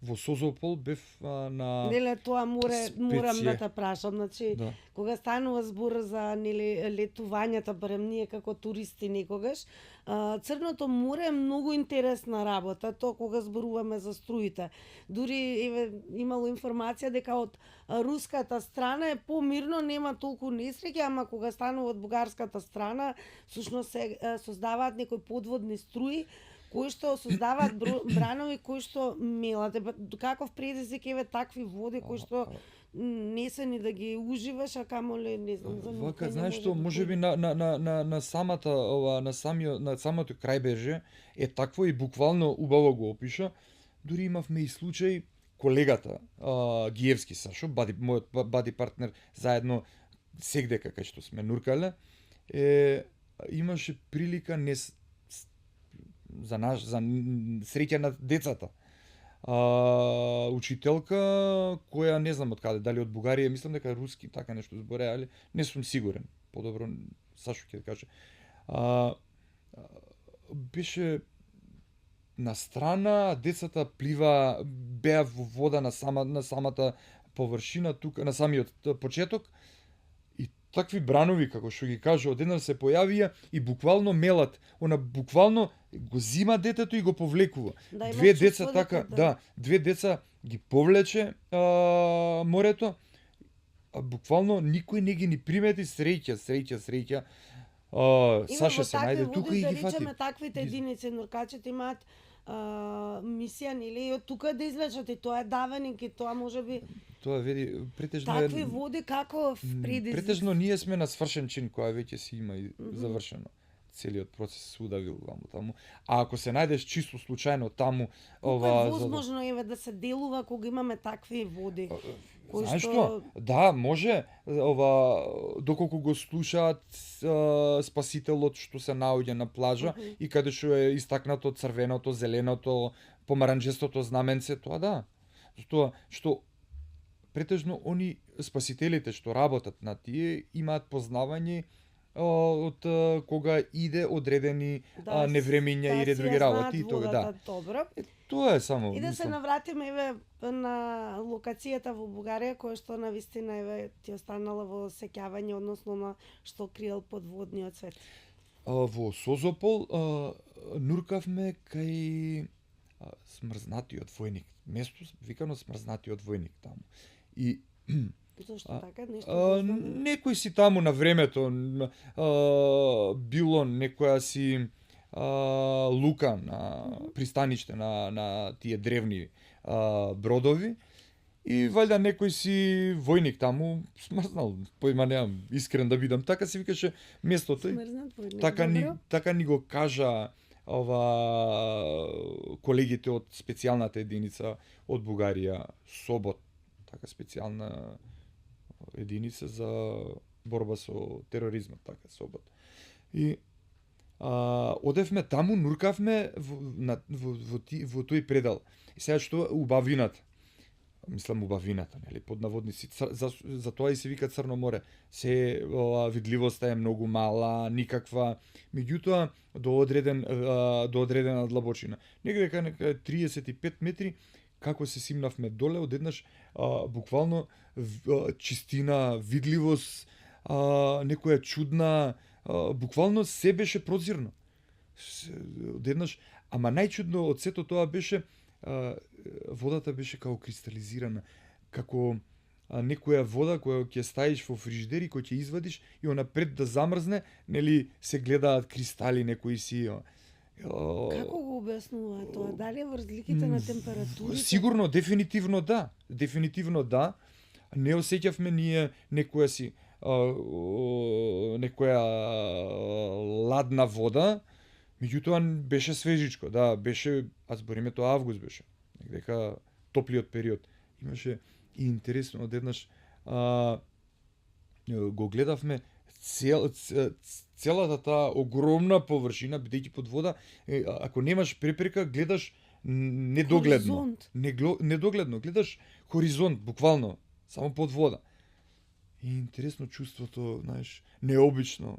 во Созопол бев на Неле, тоа морам да те прашам, значи да. Кога станува збор за летувањата, барем ние како туристи некогаш, Црното море е многу интересна работа, тоа кога зборуваме за струите. Дури имало информација дека од руската страна е помирно, нема толку несреќи, ама кога станува од бугарската страна, всушност се создаваат некои подводни струи кои што создаваат бранови кои што мелат. Каков предизвик еве такви води кои што не се ни да ги уживаш, а камоле не знам за вака, знаеш што, можеби на самата на самото крајбрежје е такво и буквално убаво го опиша. Дури имавме и случај колегата Гиевски Сашо, мојот бади партнер заедно сегдека кај што сме нуркале, имаше прилика за среќа на децата. Учителка која не знам од каде, дали од Бугарија, мислам дека руски, така нешто збореа, али не сум сигурен. Подобро Сашо ќе каже. Беше на страна, децата беа во вода на самата површина, тука на самиот почеток. Такви бранови, како што ги кажа, одеднаш се појавија и буквално мелат. Она буквално го зима детето и го повлекува. Две деца така, две деца ги повлече морето, а буквално никој не ги ни примети, среќа. Саша се најде тука и ги фати. Да речеме, таквите единици нуркачите имаат мисија, нели, од тука да извлечат, и тоа е даваник, и тоа можеби тоа веди претежно такви води како предизвик. Претежно ние сме на свршен чин која веќе си има и завршено. Целиот процес удавил таму. А ако се најдеш чисто случајно таму, возможно е да се делува кога имаме такви води. Знаеш што? Да, може, доколку го слушаат спасителот што се наоѓа на плажа и каде што е истакнато црвеното, зеленото, помаранџестото знаменце, тоа да. Тоа што претежно они спасителите што работат на тие имаат познавање од кога иде одредени невремиња и други работи и тога да. Добро. Тоа е само. И да се навратиме еве на локацијата во Бугарија која што навистина еве ти останала во сеќавање односно на што криел подводниот свет. Во Созопол нуркавме кај смрзнатиот војник. Место викано смрзнатиот војник таму. И зошто така нешто? Некој си таму на времето било некоја си лука на пристаниште на тие древни бродови и валјда некој си војник таму смрзнал, појма немам, искрен да бидам, така се викаше местото. Така ни го кажа колегите од специјалната единица од Бугарија, Собот, така специјална единица за борба со тероризмот, така Собот. И одевме таму, нуркавме во тој предел. И сега што убавината? мислам убавината, нели, под наводници. За тоа и се вика Црно море. Се видливоста е многу мала, никаква, меѓутоа до одредена длабочина. Негде дека 35 метри, како се симнавме доле, одеднаш буквално чистина, видливост, некоја чудна, буквално се беше прозирно. Одеднаш, ама најчудно од сето тоа беше водата беше како кристализирана, како некоја вода која ќе ставиш во фрижидер и кој ќе извадиш и она пред да замрзне, нели се гледаат кристали некои си. Како го објаснува тоа? Дали е врз разликите на температурите? Сигурно, дефинитивно да. Дефинитивно да. Не осеќавме ние некоја ладна вода, меѓутоа беше свежичко, да, беше, аз збориме тоа август беше, некаде топлиот период. Имаше и интересно одеднаш го гледавме целата таа огромна површина, бидејќи под вода, ако немаш препрека, гледаш недогледно. Хоризонт. Недогледно, гледаш хоризонт, буквално, само под вода. И интересно чувството, знаеш, необично.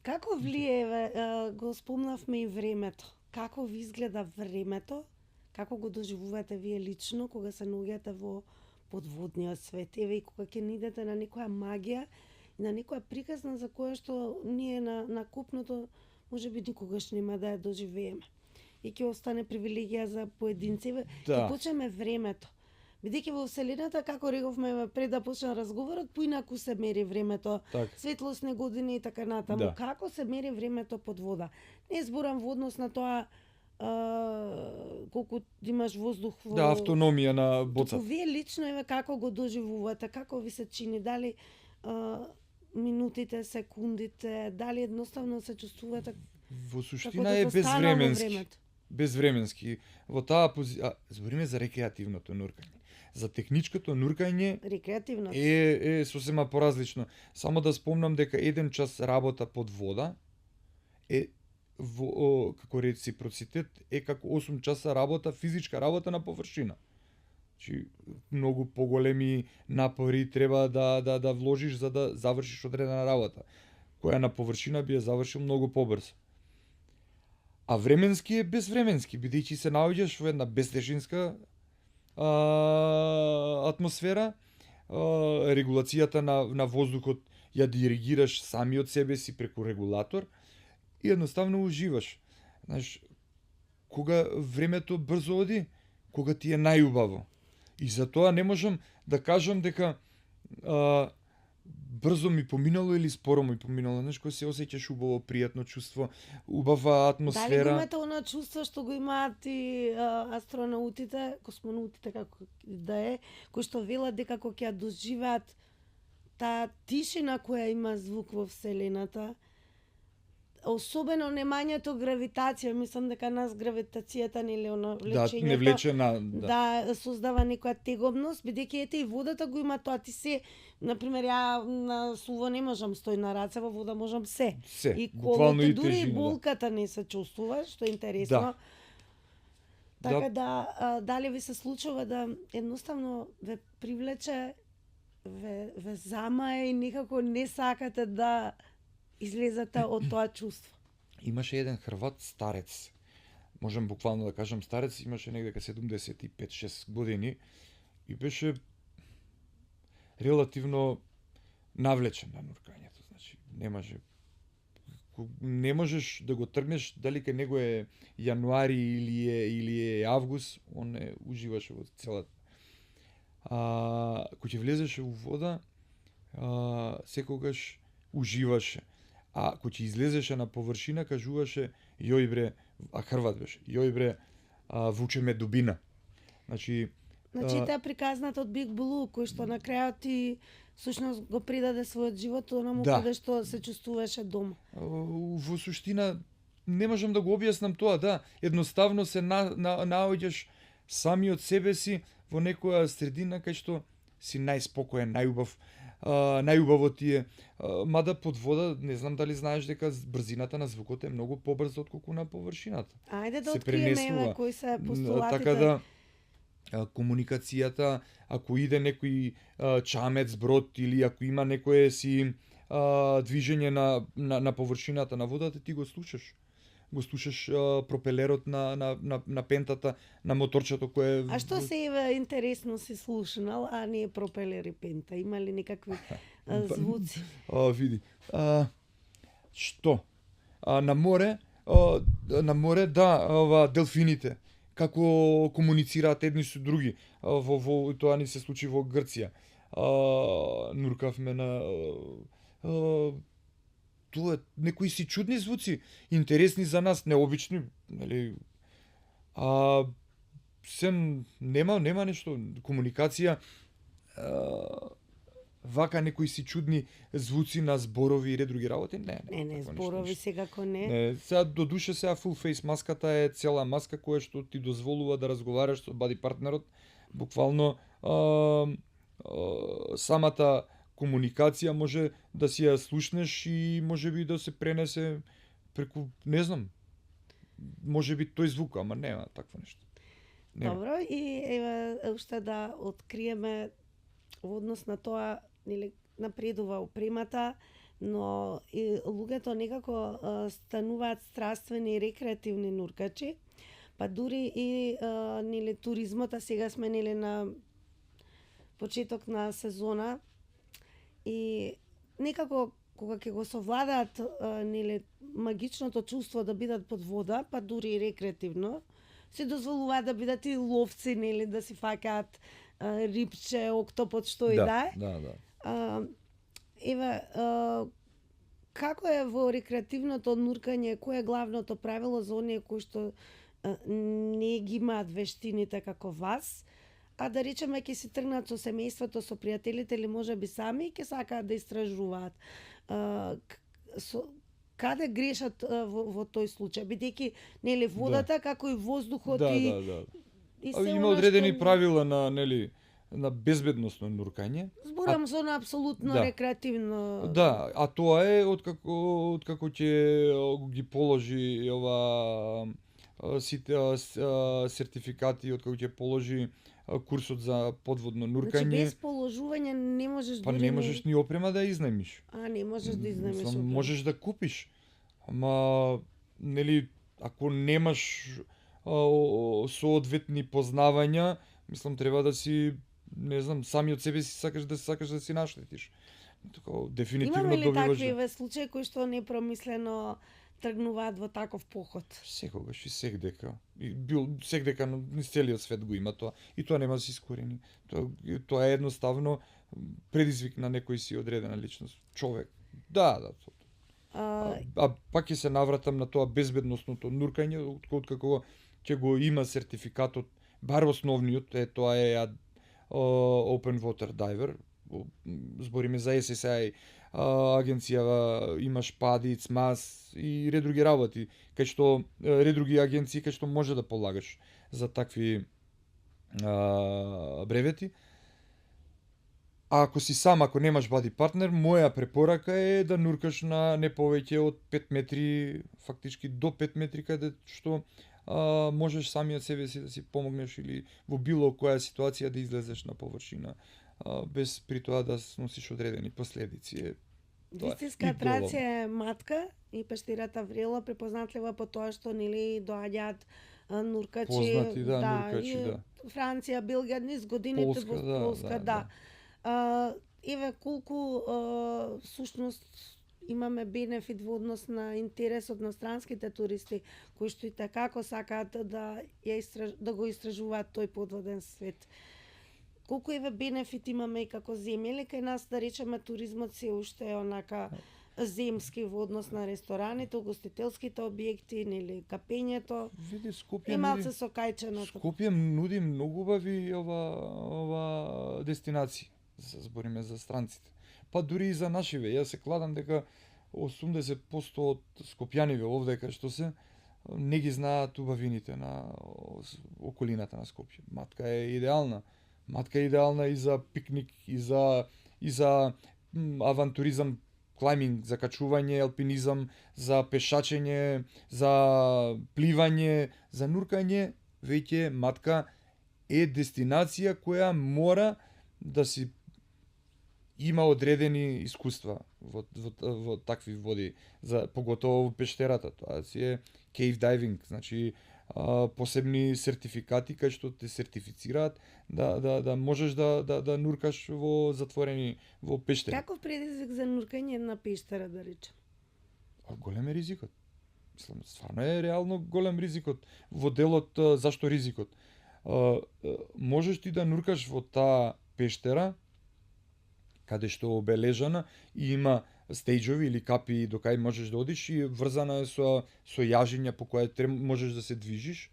Како влијае, го спомнавме и времето. Како ви изгледа времето? Како го доживувате вие лично кога се наоѓате во подводниот свет? Еве и кога ќе идете на некоја магија и на некоја приказна за која што ние на купното можеби никогаш нема да ја доживееме. И ќе остане привилегија за поединци. Да. Ќе почнеме времето. Бидејќи во Вселената, како рековме пред да почне разговорот, поинаку се мери времето, светлосни години и така натаму. Да. Како се мери времето под вода? Не зборам во однос на тоа колку имаш воздух во... Да, автономија на боцата. Туку вие лично, еве, како го доживувате, како ви се чини, дали минутите, секундите, дали едноставно се чувствувате Во како суштина дека е останало безвременски. времето? Безвременски. Во таа позиција, збориме за рекреативното нуркање. За техничкото нуркање Рекреативно. е сосема поразлично. Само да спомнам дека 1 час работа под вода е како реципроцитет е како 8 часа работа, физичка работа на површина. Значи, многу поголеми напори треба да вложиш за да завршиш одредена работа, која на површина би ја завршил многу побрзо. А временски е безвременски, бидејќи се наоѓаш во една безтежинска атмосфера, регулацијата на воздухот ја диригираш сами од себе си преку регулатор и едноставно уживаш. Знаеш, кога времето брзо оди, кога ти е најубаво. И затоа не можам да кажам дека брзо ми поминало или споро ми поминало. Знаеш, кога се осеќаш убаво, пријатно чувство, убава атмосфера. Дали го имате она чувство што го имаат и астронаутите, космонаутите како да е, кои што велат дека кога ќе ја доживеат таа тишина која има звук во Вселената, особено немањето гравитација, мислам дека нас гравитацијата нели оно влечењето не влече да создава некоја тегобност, бидејќи ете и водата го има тоа, ти се, например, ја на суво не можам стој на раце, во вода можам се. И колото, и дури тежина, и болката не се чувствува, што е интересно. Така дали ви се случува да едноставно ве привлече, ве замае и некако не сакате да излезете од тоа чувство? Имаше еден хрват старец, можам буквално да кажам старец, имаше негде 75-6 години и беше релативно навлечен на нуркањето. Значи, не можеш да го тргнеш дали кај него е јануари или е август, он не уживаше во целата. Кога ќе влезеше во вода, секогаш уживаше. А кога ќе излезеше на површина, кажуваше јој бре, а хрват беше, јој бре, вучеме дубина. Значи таа приказната од Big Blue, кој што на крајот и всушност го придаде својот живот онаму каде што се чувствуваше дома. Во суштина не можам да го објаснам тоа, да, едноставно се наоѓаш сами од себе си во некоја средина кај што си најспокоен, најубаво ти е. Мада под вода, не знам дали знаеш дека брзината на звукот е многу побрза отколку на површината. Ајде да откриеме кои се постулатите. Така да комуникацијата, ако иде некој чамец, брод или ако има некое си движење на површината на водата, ти го слушаш. Го слушаш пропелерот на пентата, на моторчето кое... А што се еве интересно си слушнал, а не пропелер и пента? Има ли некакви звуци? Види. Што? На море, да, делфините како комуницираат едни со други. Тоа ни се случи во Грција. Нуркавме на тоа некои си чудни звуци, интересни за нас, необични, нели? Нема нешто комуникација. Вака некои си чудни звуци на зборови и ред други работи, Не, зборови секако не. Не, сега до душе сега full face маската е цела маска која што ти дозволува да разговараш со бади партнерот, буквално самата комуникација може да си ја слушнеш и можеби да се пренесе преку, не знам, можеби тој звук, ама нема такво нешто. Нема. Добро, и еве уште да откриеме во однос на тоа, нели, напредува опремата, но и луѓето некако стануваат страствени и рекреативни нуркачи, па дури и нели туризмот, а сега сме нели на почеток на сезона и некако кога ќе го совладаат нели магичното чувство да бидат под вода, па дури и рекреативно, се дозволуваат да бидат и ловци, нели, да си факаат рибче, октопод, што и да е. Да. Еве, како е во рекреативното нуркање, кој е главното правило за оние кои што не ги имаат вештините како вас, а да речеме ќе си тргнат со семејството, со пријателите или можеби сами и ќе сакаат да истражуваат. Каде грешат во тој случај, бидејќи нели водата како и воздухот и се има одредени правила на безбедносно нуркање. Зборам за на апсолутно рекреативно. Да, а тоа е откако ќе ги положи сите сертификати, откако ќе положи курсот за подводно нуркање. Значи без положување не можеш Па не можеш ни опрема да изнајмиш. Не можеш да изнајмиш опрема. Можеш да купиш. Ама нели ако немаш соодветни познавања, мислам треба да си, не знам, сами од себе си сакаш да си наштетиш. Така дефинитивно добиваш. Имаме ли такви случаи кои што непромислено тргнуваат во таков поход? Секогаш и секдека. Секдека низ целиот свет го има тоа. И тоа нема да се искорени. Тоа е едноставно предизвик на некој си одредена личност. Човек. Да. Пак ќе се навратам на тоа безбедносното нуркање, откако ќе го има сертификатот, бар основниот, тоа е Open Water Diver. Збориме за SSI агенција, имаш ПАДИЦ, МАС и ред други работи, кај што ред други агенции кај што може да полагаш за такви бревети. А ако си сам, ако немаш бади партнер, моја препорака е да нуркаш на не повеќе од 5 метри, фактички до 5 метри, каде што можеш сами од себе си да си помогнеш или во било која ситуација да излезеш на површина, без при тоа да сносиш одредени последици. Вистинска атракција е Матка и пештерата Врело, препознатлива по тоа што нели доаѓаат нуркачи, познати, нуркачи, Франција, Белгија, низ годините во Полска, Еве колку сушност имаме бенефит во однос на интересот на странските туристи кои што и како сакаат да го истражуваат тој подводен свет. Колку еве бенефит имаме и како земја, или кај нас да речеме туризмот се уште е онака земски во однос на рестораните, угостителските објекти, нели капењето. Види, Скопје и малце со кајченото. Скопје нуди многу убави ова дестинации. Збориме за странците. Па дури и за нашиве. Јас се кладам дека 80% од скопјаниве овде кај што се не ги знаат убавините на околината на Скопје. Матка е идеална. Матка е идеална и за пикник, и за авантуризам, клайминг, за качување, алпинизам, за пешачење, за пливање, за нуркање. Веќе Матка е дестинација која мора да си има одредени искуства во такви води, за поготово во пештерата. Тоа си е cave diving, значи посебни сертификати кај што те сертифицираат да можеш да нуркаш во затворени во пештери. Каков предизвик за нуркање на пештера, да речем? Голем е ризикот. Мислам, стварно е реално голем ризикот. Во делот зашто ризикот? Можеш ти да нуркаш во таа пештера каде што обележана и има стејџови или капи до кај можеш да одиш и врзана е со јажиња по која можеш да се движиш.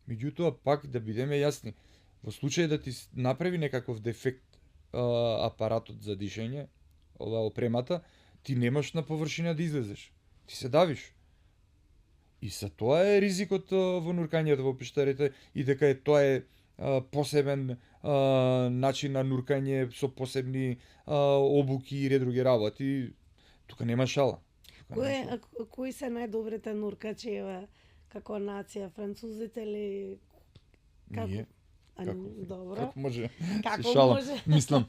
Меѓутоа, пак да бидеме јасни, во случај да ти направи некаков дефект апаратот за дишење, ова опремата, ти немаш на површина да излезеш. Ти се давиш. И за тоа е ризикот во нуркањето во пештерите и дека тоа е посебен начин на нуркање со посебни обуки и ред други работи. Тука нема шала. Кои се најдобрите нуркачи како нација? Французите или како? Добро. Како може? Како може? Мислам,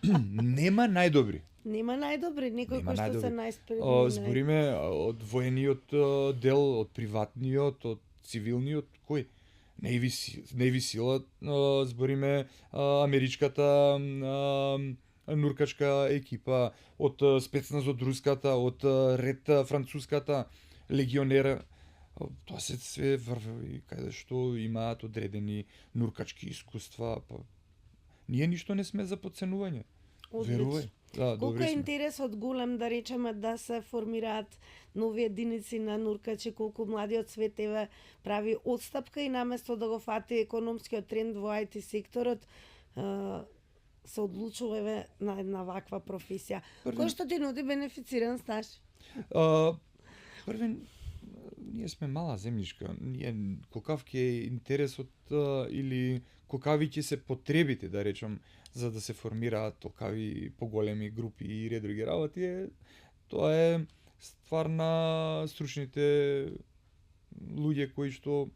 нема најдобри. Нема најдобри, некои кои што се најспредни. Збориме од воениот дел, од приватниот, од цивилниот, кој? Navy сила, збориме америчката нуркачка екипа, од спецназ од руската, од ред француската легионера. Тоа се све врвови каде што имаат одредени нуркачки искуства, па ние ништо не сме за подценување. Верувај. Да, колку е интересот голем, да речеме, да се формираат нови единици на нуркачи, колку младиот свет еве прави отстапка и наместо да го фати економскиот тренд во IT секторот, се одлучува еве на една ваква професија. Кој што ти нуди бенефициран стаж? Првен, ние сме мала земјишка, ние колкав ќе е интересот или колкави ќе се потребите, да речам, за да се формираат толкави поголеми групи и ред други работи, тоа е ствар на стручните луѓе кои што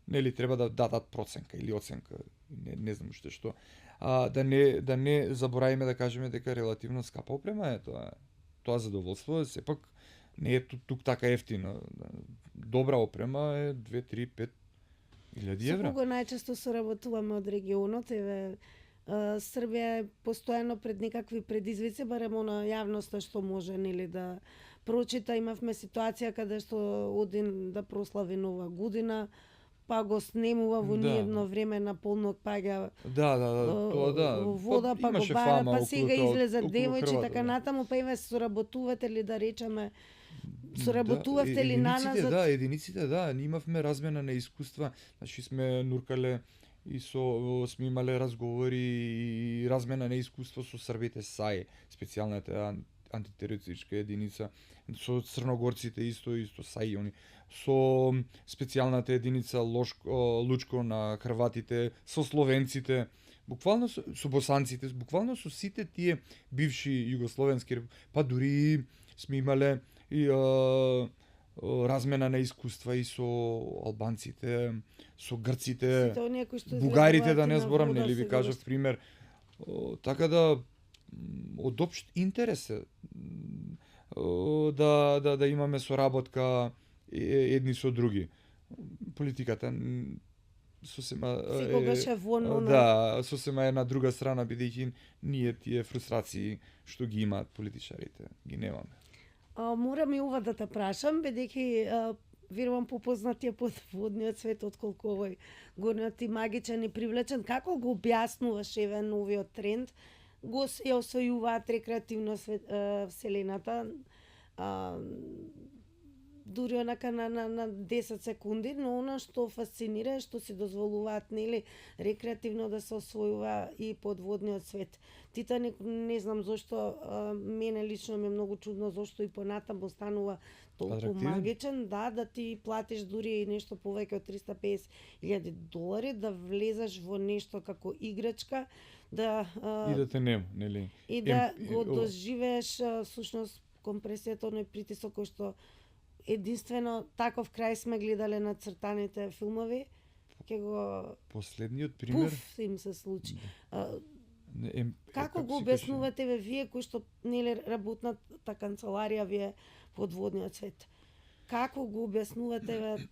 нели треба да дадат проценка или оценка, не знам уште што. Да не забораваме да кажеме дека релативно скапа опрема е тоа задоволство, сепак не е тук така ефтино. Добра опрема е 2, 3, 5 илјади евра. Со кого најчесто соработуваме од регионот, еве Србија е постојано пред некакви предизвици, барем на јавноста што може нели да прочита. Имавме ситуација каде што один да прослави нова година, па го снемува во ниедно време на полнок паѓа во вода, па го бара, па сега излезат девојчи, така натаму, па еве соработувате ли, да речеме, соработувавте ли на нас? Единиците, ние имавме размена на искуства, значи сме нуркале и сме имале разговори и размена на искуство со србите САИ, специјалната антитерористичка единица, со црногорците исто САИ, они со специјалната единица Лучко на хрватите, со словенците, буквално со босанците, буквално со сите тие бивши југословенски, па дури сме имале и размена на искуства и со албанците, со грците, бугарите, да не зборам, нели ви кажав пример. Така да од општ интерес е да имаме соработка едни со други. Политиката сосема сосема е на друга страна, бидејќи ние тие фрустрации што ги имаат политичарите ги немаме. Морам и ова да те прашам, бидејќи верувам попознатија подводниот свет отколку овој горниот и магичен и привлечен. Како го објаснуваш еве новиот тренд? Го ја освојуваат рекреативно вселената, дури онака на 10 секунди, но она што фасцинира е што си дозволуваат нели рекреативно да се освојува и подводниот свет. Титаник, не знам зошто, мене лично ми е многу чудно зошто и понатаму станува толку магичен, да ти платиш дури и нешто повеќе од $350,000 да влезеш во нешто како играчка, и да те нема, нели? И да го доживееш всушност компресијата, оној притисок кој што единствено таков крај сме гледале на цртаните филмови. ќе го Последниот пример пуф им се случи. си Како го кажа? објаснувате вие кои што нели работната канцеларија ви е во одводниот свет? Како го објаснувате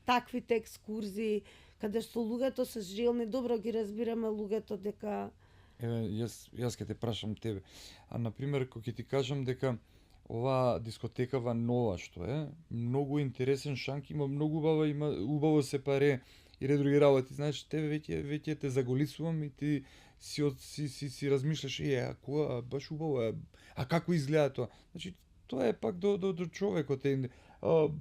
таквите екскурзии каде што луѓето се желни, добро ги разбираме луѓето дека Јас ќе те прашам тебе. А на пример, кога ќе ти кажам дека оваа дискотекава нова што е, многу интересен шанк, има многу убава, има убаво се паре и ред други работи. Знаеш, тебе веќе те заголисувам и ти си размишляш, а кога баш убаво е, а како изгледа тоа? Значи, тоа е пак до човекот.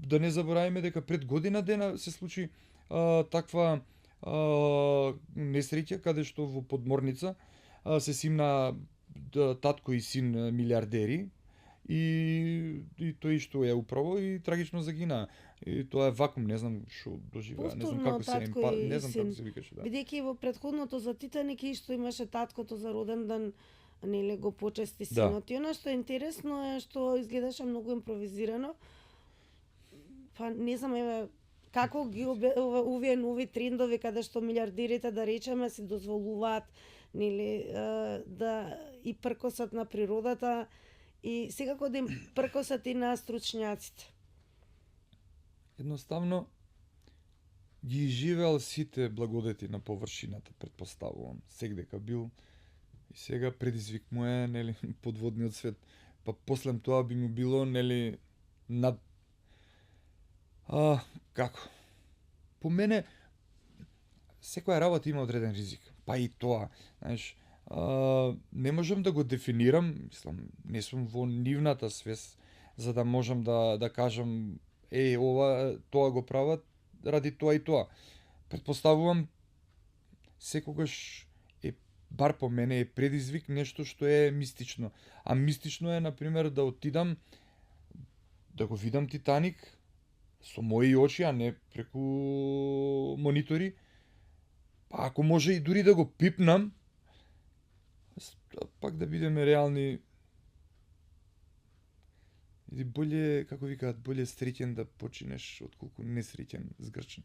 Да не забораваме дека пред година дена се случи таква несреќа каде што во подморница се симна татко и син милиардери и тој што е управо и трагично загина. И тоа е вакуум, не знам што доживеа, не знам како се не знам како се викаше, да. Бидејќи во претходното за Титаник што имаше таткото за роден ден, нели го почести синот. И она што е интересно е што изгледаше многу импровизирано. Па не знам како ги овие нови трендови каде што милиардерите да речеме си дозволуваат нели да и пркосат на природата и секако да им пркосат и на стручњаците. Едноставно ги живеал сите благодети на површината, предпоставувам, сегдека бил и сега предизвик му е, нели, подводниот свет. Па после тоа би му било, нели, над како? По мене секоја работа има одреден ризик. Па и тоа, знаеш, не можам да го дефинирам, мислам, не сум во нивната свест за да можам да кажам тоа го прават ради тоа и тоа. Предпоставувам секогаш бар по мене е предизвик нешто што е мистично. А мистично е, например, да отидам да го видам Титаник со мои очи, а не преку монитори. Па ако може и дури да го пипнам, пак да бидеме реални, или боле, како викаат, боле среќен да починеш отколку несреќен, згрчен.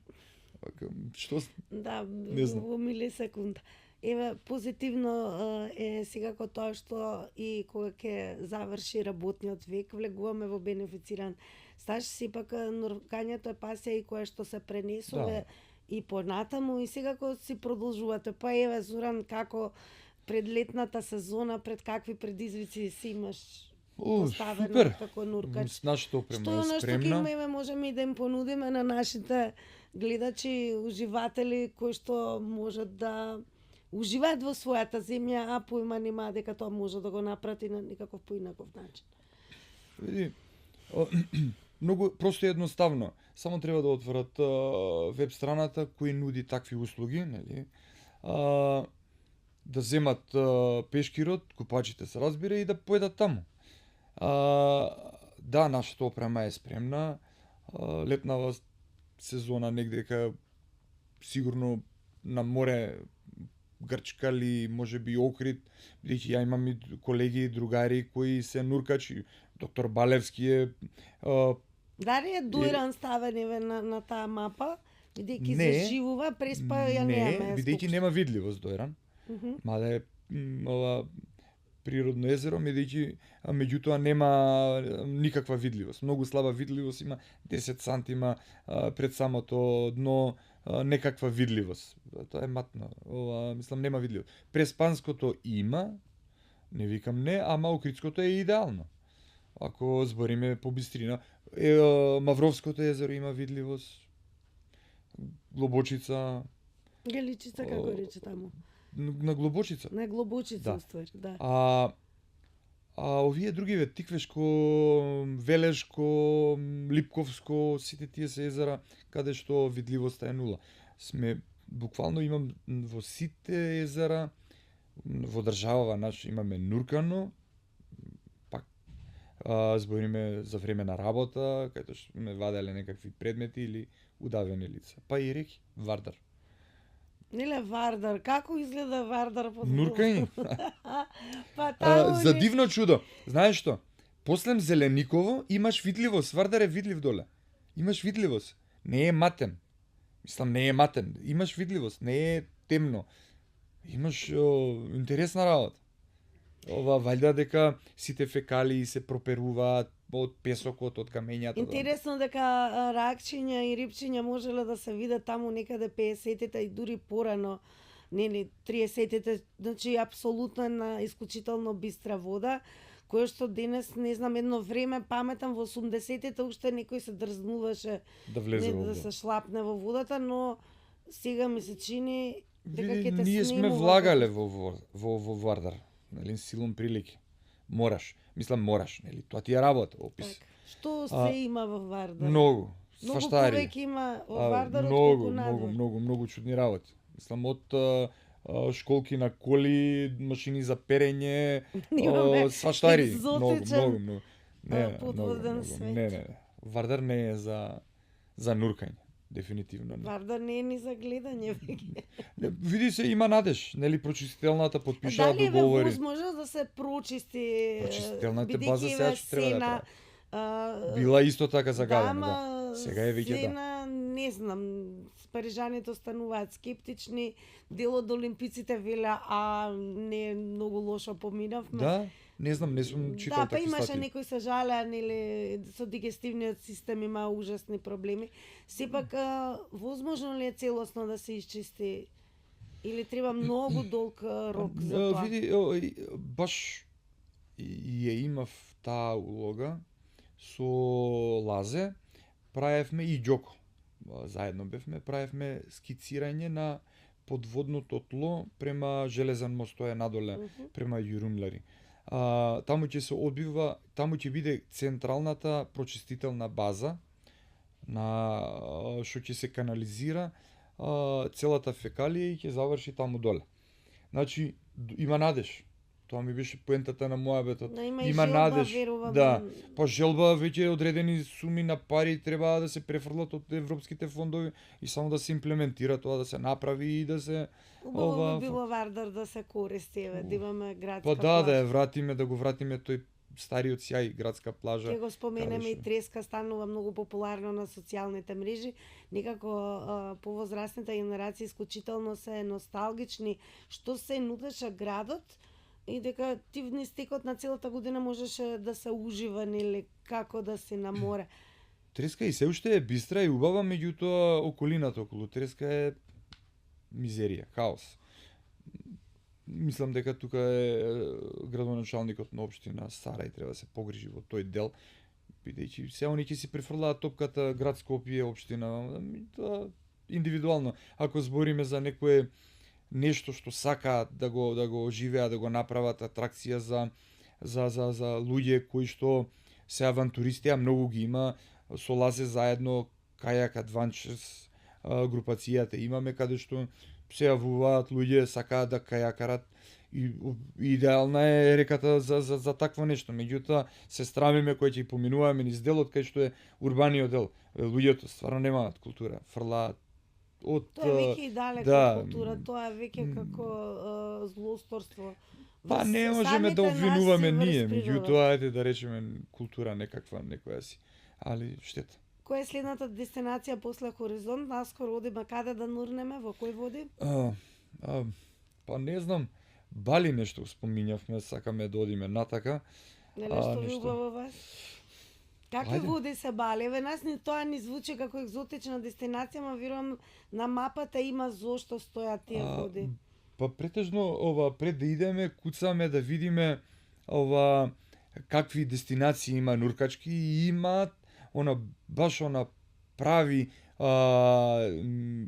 Што? Да, не знам. во милисекунда. Позитивно е секако тоа што и кога ќе заврши работниот век, влегуваме во бенефициран стаж, сепак нуркањето е пасија и кое што се пренесува и понатаму и секако си продолжувате. Па Зоран, како пред летната сезона, пред какви предизвици си имаш поставено супер. како нуркач? Нашата опрема е спремна. Што ќе имаме, можеме и да им понудиме на нашите гледачи, уживатели кои што можат да уживаат во својата земја, а поима нема дека тоа може да го напрати на никаков поинаков начин. Види, многу просто и едноставно. Само треба да отворат веб страната кој нуди такви услуги, нели? Да земат пешкирот, купачите се разбира и да поедат таму. Да, нашата опрема е спремна. Летнава сезона негдека сигурно на море Грчкали, можеби Охрид, бидејќи ја имам и колеги и другари кои се нуркачи. Доктор Балевски е Дали е Дојран ставен на таа мапа, бидејќи заживува, преспа ја немаме. Не, бидејќи нема видливост Дојран. Мада е ова природно езеро, меѓутоа нема никаква видливост. Многу слаба видливост, има 10 сантима пред самото дно, некаква видливост. Тоа е матно. Мислам, нема видливост. Преспанското има, не викам не, ама Охридското е идеално. Ако збориме по бистрина, Мавровското езеро има видливост. Глобочица. Галичица, како рече таму? На Глобочица. На Глобочица, уствари, да. А овие другиве, Тиквешко, Велешко, Липковско, сите тие се езера каде што видливоста е нула. Буквално имам во сите езера, во државава наша имаме нуркано, пак збориме за време на работа, каде што ме ваделе некакви предмети или удавени лица. Па и реки, Вардар. Неле Вардар, како изгледа Вардар под нуркање? Па таму за дивно чудо. Знаеш што? Послем Зелениково имаш видливост, Вардар е видлив доле. Имаш видливост. Не е матен. Мислам, не е матен. Имаш видливост, не е темно. Имаш интересна работа. Ова валјда дека сите фекалии се проперуваат од песокот, од камењата. Интересно дека ракчиња и рипчиња можеле да се видат таму некаде 50-тите и дури порано, нели 30-тите, значи апсолутно една исклучително бистра вода, која што денес, не знам, едно време паметам во 80-тите уште некој се дрзнуваше да влезе во да се шлапне во водата, но сега ми се чини дека Види, ќе те ние сме снемува влагале во Вардар. Нели, силом прилики. Мораш. Мислам, мораш, нели? Тоа ти е работа, опис. Так. Што се има во Вардар? Многу. Многу Сваштари. повеќе има во Вардар од многу, колку надвор. многу чудни работи. Мислам, од школки на коли, машини за перење, Имаме сваштари. екзотичен, Многу. подводен свет. Не. Вардар не е за нуркање. Дефинитивно не. Вардар не е ни за гледање веќе. Види се, има надеж. Нели, прочистителната подпишаа Дали е договори. возможно да се прочисти Прочистителната база сега што треба да Сена, прави. Била исто така загадена, да. да. Сега е веќе да. Сена, не знам, парижаните остануваат скептични, дел од олимпиците веле, не многу лошо поминавме. Да, не знам, не сум читал Да, па такви имаше статии. некои се жалеа, нели, со дигестивниот систем има ужасни проблеми. Сепак, возможно ли е целосно да се исчисти? Или треба многу долг рок за тоа? Види, баш ја имав таа улога со Лазе, правевме и Ѓоко. Заедно бевме, правевме скицирање на подводното тло према железен мост, тоа е надоле, према Јурумлари. Таму ќе се одбива, таму ќе биде централната прочистителна база на што ќе се канализира целата фекалија и ќе заврши таму доле. Значи има надеж. Тоа ми беше поентата на мојабетот. Да, има и Има желба, надеж. верувам. Да, па желба веќе одредени суми на пари треба да се префрлат од европските фондови и само да се имплементира тоа, да се направи и да се Убаво би било Вардар да се користи, еве, да имаме градска Па да, плажа. да ја вратиме, да го вратиме тој стариот сјај, градска плажа. Ќе го споменеме каде и треска, станува многу популарно на социјалните мрежи. Некако повозрастните генерации исклучително се носталгични што се нудеше градот и дека ти низ текот на целата година можеше да се ужива, нели, како да си на море. Треска и се уште е бистра и убава, меѓутоа околината околу Треска е мизерија, хаос. Мислам дека тука е градоначалникот на општина Сарај треба да се погрижи во тој дел, бидејќи се они ќе си префрлаат топката град Скопје, општина, тоа индивидуално. Ако збориме за некое нешто што сакаат да го оживеат, да го направат атракција за луѓе кои што се авантуристи, а многу ги има, со Лазе заедно, Кајак Adventures групацијата имаме, каде што се јавуваат луѓе, сакаат да кајакарат и идеална е реката за такво нешто. Меѓутоа се страмиме кој ќе поминуваме низ делот кај што е урбаниот дел. Луѓето стварно немаат култура, фрлаат од Тоа е веќе и далеко од култура, тоа е веќе како злосторство. Па не можеме да обвинуваме ние, меѓутоа ајде да речеме култура некаква некоја си, али штета. Која е следната дестинација после Хоризонт? Наскоро одиме каде да нурнеме, во кој води? Па не знам, Бали нешто споминјавме, сакаме да одиме натака. Нели што ви убаво вас? Какви води се Бали? Еве нас тоа ни звучи како екзотична дестинација, ма верувам на мапата има зошто стојат тие води. Па претежно пред да идеме куцаме да видиме какви дестинации има нуркачки и имаат баш прави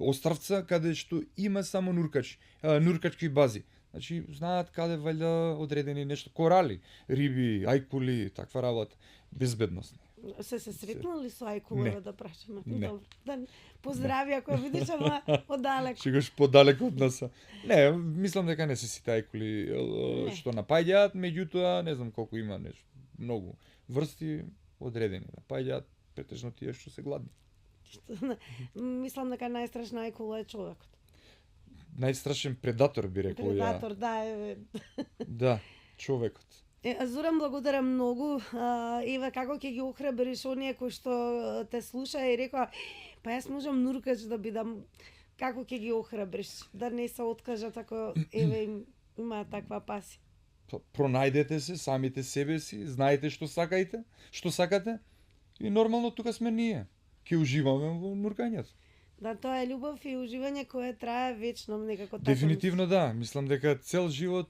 остравца каде што има само нуркачки бази. Значи знаат каде валја одредени нешто, корали, риби, ајкули, таква работа, безбедност. Се сретнали со ајкулева да прашаме? Не. Добро. Да поздрави ако видиш, ама оддалеку. Шегаш подалеку од нас. Не, мислам дека не се сите ајкули што напаѓаат, меѓутоа не знам колку има нешто, многу врсти одредени напаѓаат, претежно тие што се гладни. Мислам дека најстрашна ајкула е човекот. Најстрашен предатор би рекол ја. Предатор, да, е. Да, човекот. Зоран, благодарам многу. Еве како ќе ги охрабриш оние кои што те слушаа и рекоа, Па јас можам нуркач да бидам, како ќе ги охрабриш, да не се откажат ако еве имаат таква пасија. Пронајдете се самите себе си, знаете што сакате и нормално тука сме ние. Ќе уживаме во нуркањето. Да, тоа е љубов и уживање кое трае вечно, некако така. Дефинитивно да, мислам дека цел живот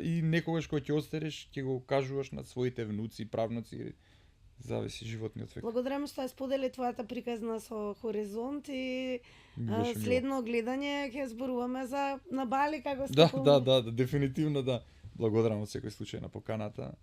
и некогаш кога ќе остареш ќе го кажуваш на своите внуци, правнуци, зависи животниот век. Благодарам што ја сподели твојата приказна со Хоризонт и Беше мило. следно гледање ќе зборуваме за на Бали како Да, стапуваме. дефинитивно да. Благодарам од секој случај на поканата.